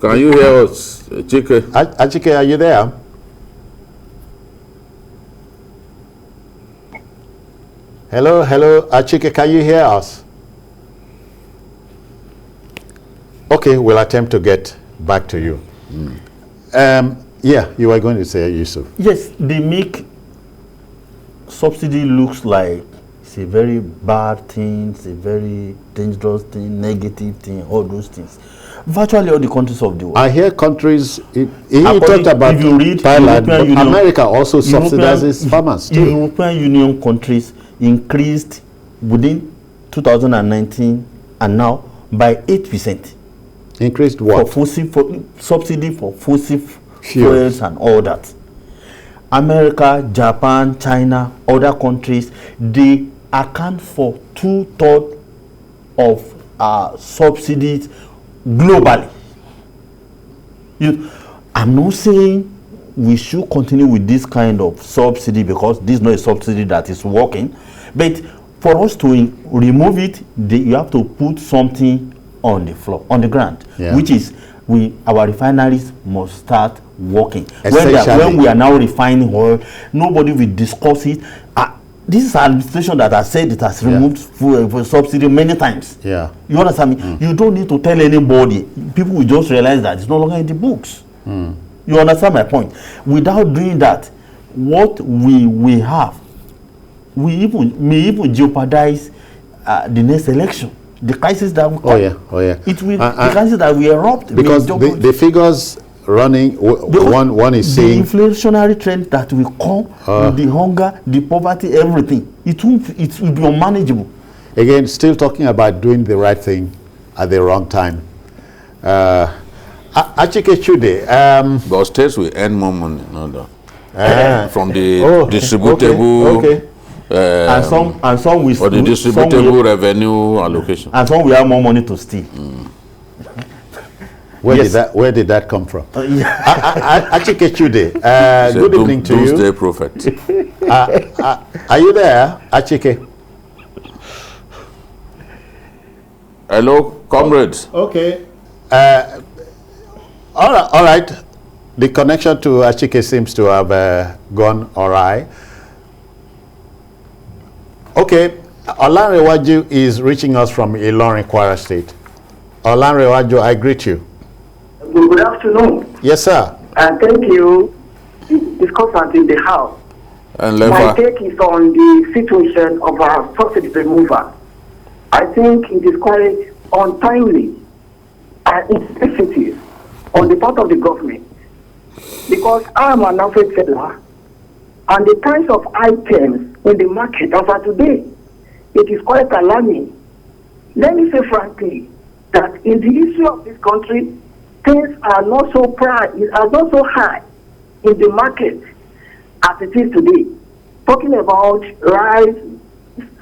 Can you hear us, Achike? Achike, are you there? Hello, Achike, can you hear us? Okay, we'll attempt to get back to you. Yeah, you were going to say, Yusuf. Yes, the make subsidy looks like it's a very bad thing, it's a very dangerous thing, negative thing, all those things. Virtually all the countries of the world. I hear countries, you talked about Thailand, but Union, America also subsidizes farmers too. European Union countries increased within 2019 and now by 8%. Increased what? For subsidy for fossil fuels and all that. America, Japan, China, other countries, they account for 2/3 of subsidies globally. I'm not saying we should continue with this kind of subsidy, because this is not a subsidy that is working, but for us to remove it, you have to put something on the floor, on the ground, which is our refineries must start working. When we are now refining oil, nobody will discuss it. This is an administration that has said it has removed fuel subsidy many times. Yeah. You understand me? You don't need to tell anybody. People will just realize that it's no longer in the books. You understand my point? Without doing that, what we have, may even jeopardize the next election. The crisis that will come. Oh yeah. It will the crisis that will erupt because the figures running. One is saying the inflationary trend that will come, the hunger, the poverty, everything. It will be unmanageable. Again, still talking about doing the right thing at the wrong time. Achike Chude. But states will earn more money, from the distributable. Okay. And some will, or the distributable revenue allocation. And some will have more money to steal. Where did that come from? Achike Chude, good evening to you. Doomsday prophet. Are you there, Achike? Hello, comrades. Okay. All right. The connection to Achike seems to have gone awry. Okay, Olanrewaju is reaching us from Ilorin, Kwara State. Olanrewaju, I greet you. Good afternoon. Yes, sir. And thank you, discussant in the House. And my take is on the situation of our subsidy removal. I think it is quite untimely and insensitive on the part of the government, because I am an outfit seller, and the price of items in the market as of today, it is quite alarming. Let me say frankly that in the history of this country, things are not so high in the market as it is today. Talking about rice,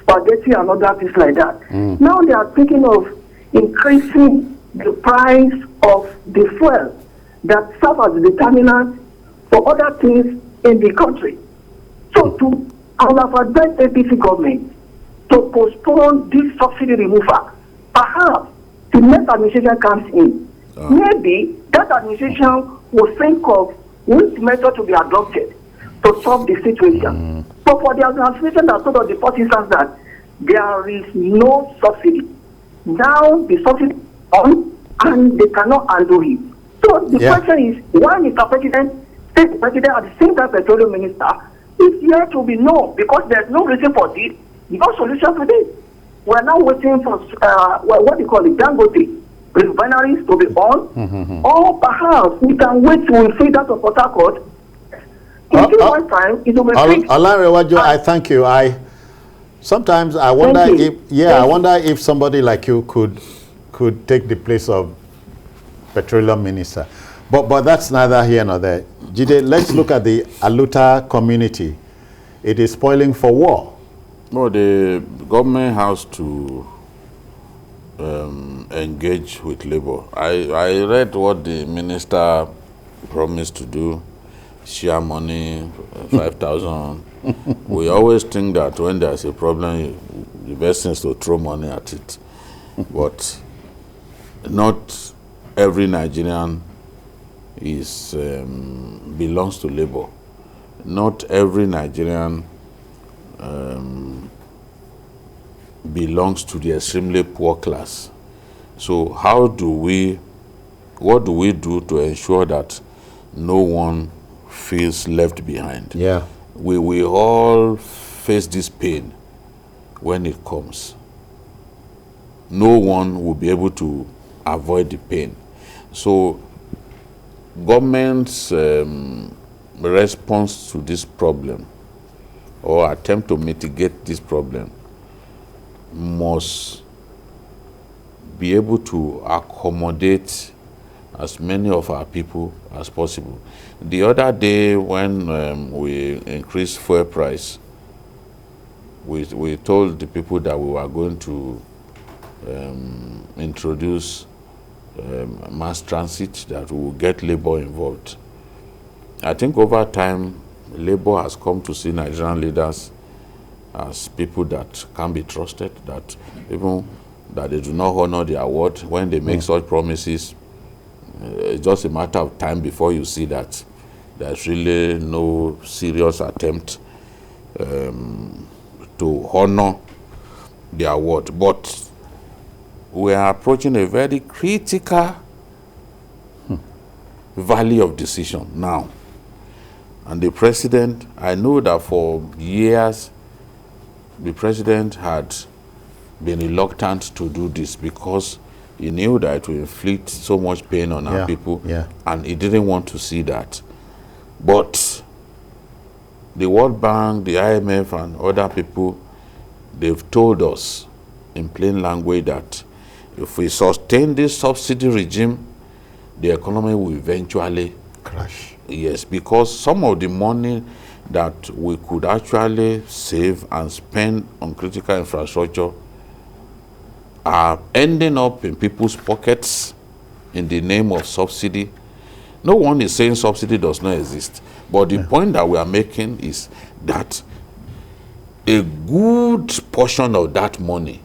spaghetti, and other things like that. Now they are thinking of increasing the price of the fuel that serves as a determinant for other things in the country. So I would have advised the APC government to postpone this subsidy removal. Perhaps the next administration comes in. Maybe that administration will think of which method to be adopted to solve the situation. But for the administration that told us the first instance that there is no subsidy, now the subsidy is on and they cannot undo it. So the question is, why Mr. President, State President, at the same time Petroleum Minister, is here to be no, because there's no reason for this, no solution to this. We're now waiting for what do you call it, Dangote refineries to be on, or perhaps we can wait till we see that of Port Harcourt. In 2 months' time, it will be fixed. Olanrewaju, I thank you. Sometimes I wonder if somebody like you could take the place of Petroleum Minister. But that's neither here nor there. Jide, let's look at the Aluta community. It is spoiling for war. No, the government has to engage with labor. I read what the minister promised to do, share money, 5,000. We always think that when there's a problem, the best thing is to throw money at it. But not every Nigerian belongs to labor. Not every Nigerian belongs to the extremely poor class. So what do we do to ensure that no one feels left behind? Yeah. We all face this pain when it comes. No one will be able to avoid the pain. So government's response to this problem or attempt to mitigate this problem must be able to accommodate as many of our people as possible. The other day when we increased fuel price, we told the people that we were going to introduce mass transit, that we will get labor involved. I think over time, labor has come to see Nigerian leaders as people that can be trusted, that even that they do not honor their word when they make such promises. It's just a matter of time before you see that there's really no serious attempt to honor their word. But we are approaching a very critical valley of decision now. And the president, I know that for years, the president had been reluctant to do this because he knew that it would inflict so much pain on our people, and he didn't want to see that. But the World Bank, the IMF, and other people, they've told us in plain language that if we sustain this subsidy regime, the economy will eventually crash. Yes, because some of the money that we could actually save and spend on critical infrastructure are ending up in people's pockets in the name of subsidy. No one is saying subsidy does not exist, but the point that we are making is that a good portion of that money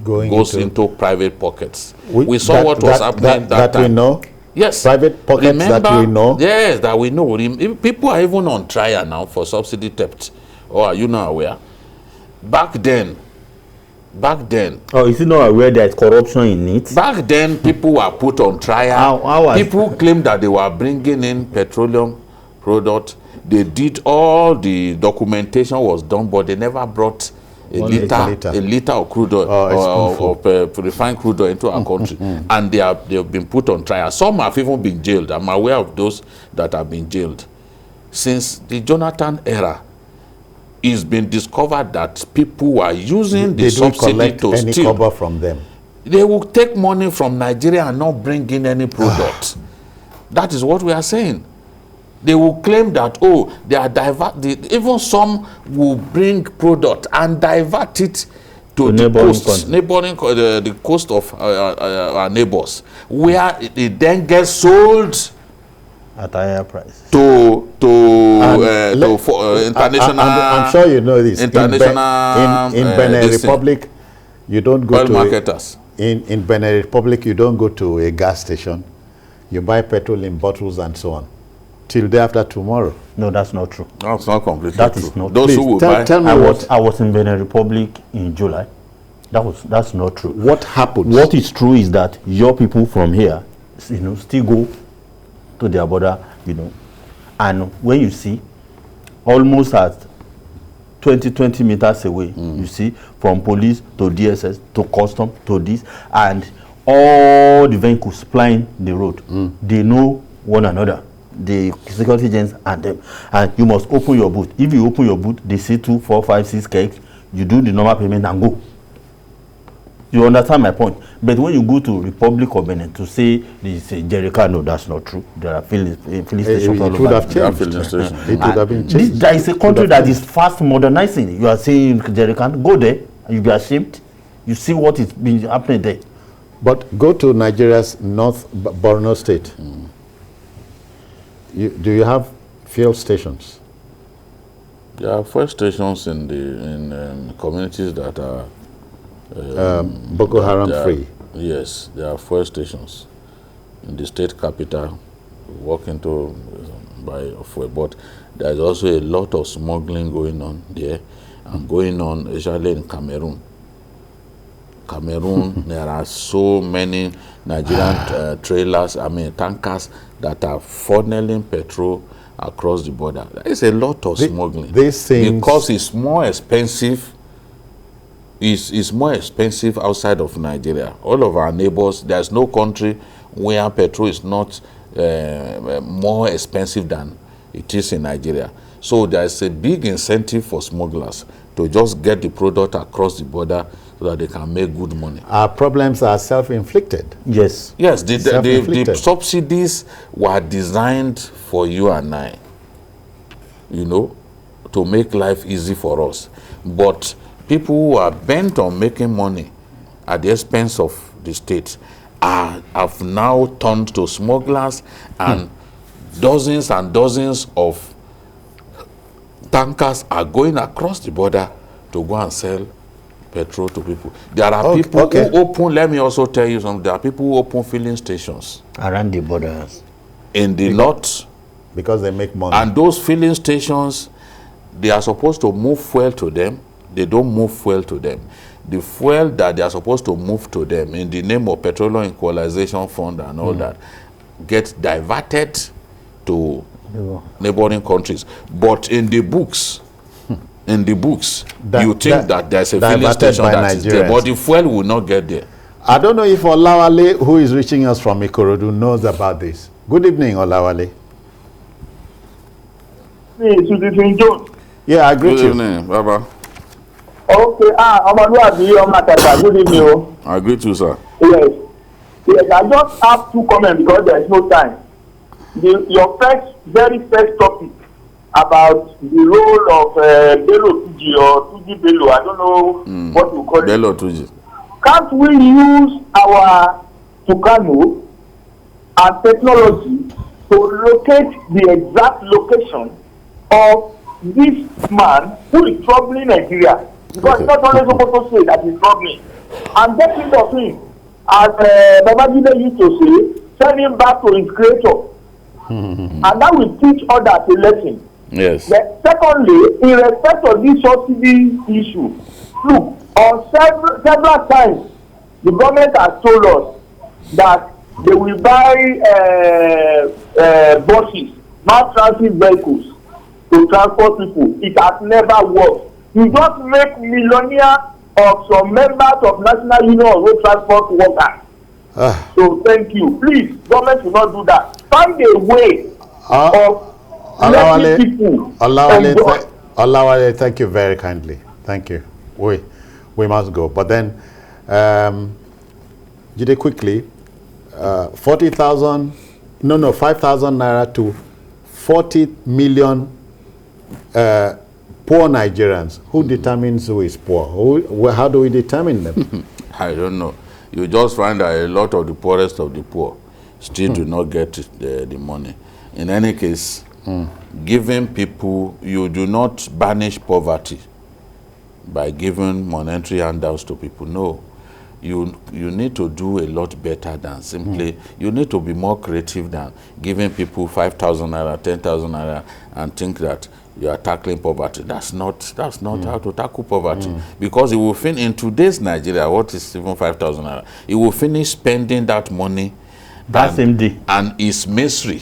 goes into private pockets. We saw what was happening that time. We know? Yes. Private pockets. Remember, that we know? Yes, that we know. People are even on trial now for subsidy theft. Or are you not aware? Back then. Oh, is he not aware there's corruption in it? Back then, people were put on trial. People claimed that they were bringing in petroleum product. They did all the documentation was done, but they never brought a liter of crude oil or refined crude oil into our country. And they have been put on trial. Some have even been jailed. I'm aware of those that have been jailed. Since the Jonathan era, it's been discovered that people were using the subsidy to steal. Cover from them. They will take money from Nigeria and not bring in any product. That is what we are saying. They will claim that, oh, they are even some will bring product and divert it to the coast, the coast of our neighbors, where it then gets sold at higher price to international. I'm sure you know this. International in Benin Republic, you don't go oil to marketers. In Benin Republic, you don't go to a gas station. You buy petrol in bottles and so on. Till day after tomorrow. No, that's not true. That's not completely that true. Is not Those true. who will buy. Tell me I was in Benin Republic in July. That's not true. What happened? What is true is that your people from here, still go to their border, and when you see almost at 20 meters away, you see from police to DSS to custom to this, and all the vehicles plying the road, they know one another, the security agents and them, and you must open your boot. If you open your boot, they see 2, 4, 5, 6 kegs, you do the normal payment and go. You understand my point? But when you go to Republic of Benin to say this Jericho, no, that's not true. There are filling stations all over. It would have changed. It would have been changed. There is a country that is fast modernizing. You are saying Jericho, go there and you'll be ashamed. You see what is been happening there. But go to Nigeria's North Borno State. Do you have fuel stations? There are fuel stations in communities that are Boko Haram free. Yes, there are fuel stations in the state capital. Walk into by fuel, but there is also a lot of smuggling going on there, and going on especially in Cameroon. There are so many Nigerian trailers, tankers that are funneling petrol across the border. There is a lot of smuggling. Because it's more expensive. It's more expensive outside of Nigeria. All of our neighbors, there's no country where petrol is not more expensive than it is in Nigeria. So there's a big incentive for smugglers to just get the product across the border so that they can make good money. Our problems are self-inflicted. Yes. Yes, the subsidies were designed for you and I, to make life easy for us. But people who are bent on making money at the expense of the state have now turned to smugglers, and dozens and dozens of tankers are going across the border to go and sell petrol to people. There are people who open, let me also tell you something, there are people who open filling stations around the borders in the north. Because they make money. And those filling stations, they are supposed to move fuel to them. They don't move fuel to them. The fuel that they are supposed to move to them in the name of Petroleum Equalization Fund and all that get diverted to neighboring countries. But in the books, you think that there's a filling station that is there, but the fuel will not get there. I don't know if Olawale, who is reaching us from Ikorodu, knows about this. Good evening, Olawale. Yeah, I greet you. Good evening, Baba. Okay, good evening. I greet you, sir. Yes, I just have two comments because there is no time. Your very first topic about the role of Bello Tuji or Tuji Bello, I don't know what you call Bello it. Tuji. Can't we use our Tucano and technology to locate the exact location of this man who is troubling Nigeria? Because it's not only supposed to say that he's troubling. And get rid of him, as Babajide used to say, send him back to his creator. And that will teach others a lesson. Yes. Secondly, in respect of this subsidy issue, look, on several times, the government has told us that they will buy buses, mass transit vehicles to transport people. It has never worked. You just make millionaire of some members of National Union of Road Transport Workers. So thank you. Please, government should not do that. Find a way of letting people enjoy. Olawale, thank you very kindly. Thank you. We must go. But then, Jide, quickly, 5,000 naira to 40 million poor Nigerians. Who determines who is poor? How do we determine them? I don't know. You just find that a lot of the poorest of the poor still do not get the money. In any case, giving people, you do not banish poverty by giving monetary handouts to people. No. You need to do a lot better than simply, you need to be more creative than giving people 5,000 naira, 10,000 naira and think that you are tackling poverty. That's not how to tackle poverty. Because it will finish, in today's Nigeria, what is even 5,000 naira? It will finish spending that money. That's MD. And his misery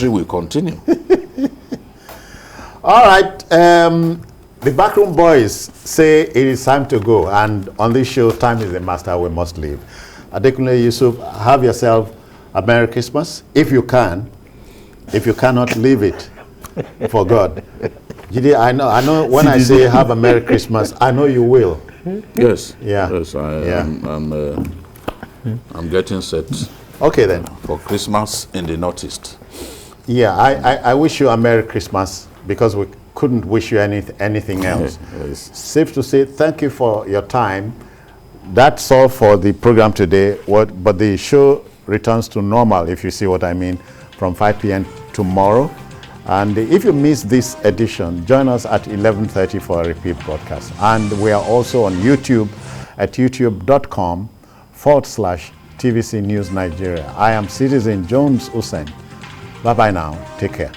will continue. All right. The backroom boys say it is time to go, and on this show, time is the master, we must leave. Adekunle Yusuf, have yourself a Merry Christmas, if you can. If you cannot, leave it for God. Jide, I know when I say have a Merry Christmas, I know you will. Yes. Yeah. Yes, I'm getting set. Okay then. For Christmas in the Northeast. Yeah, I wish you a Merry Christmas because we couldn't wish you anything else. Yes. Safe to say thank you for your time. That's all for the program today. But the show returns to normal, if you see what I mean, from 5 p.m. tomorrow. And if you missed this edition, join us at 11:30 for a repeat broadcast. And we are also on YouTube at youtube.com/TVC News Nigeria. I am Citizen Jones Hussein. Bye-bye now. Take care.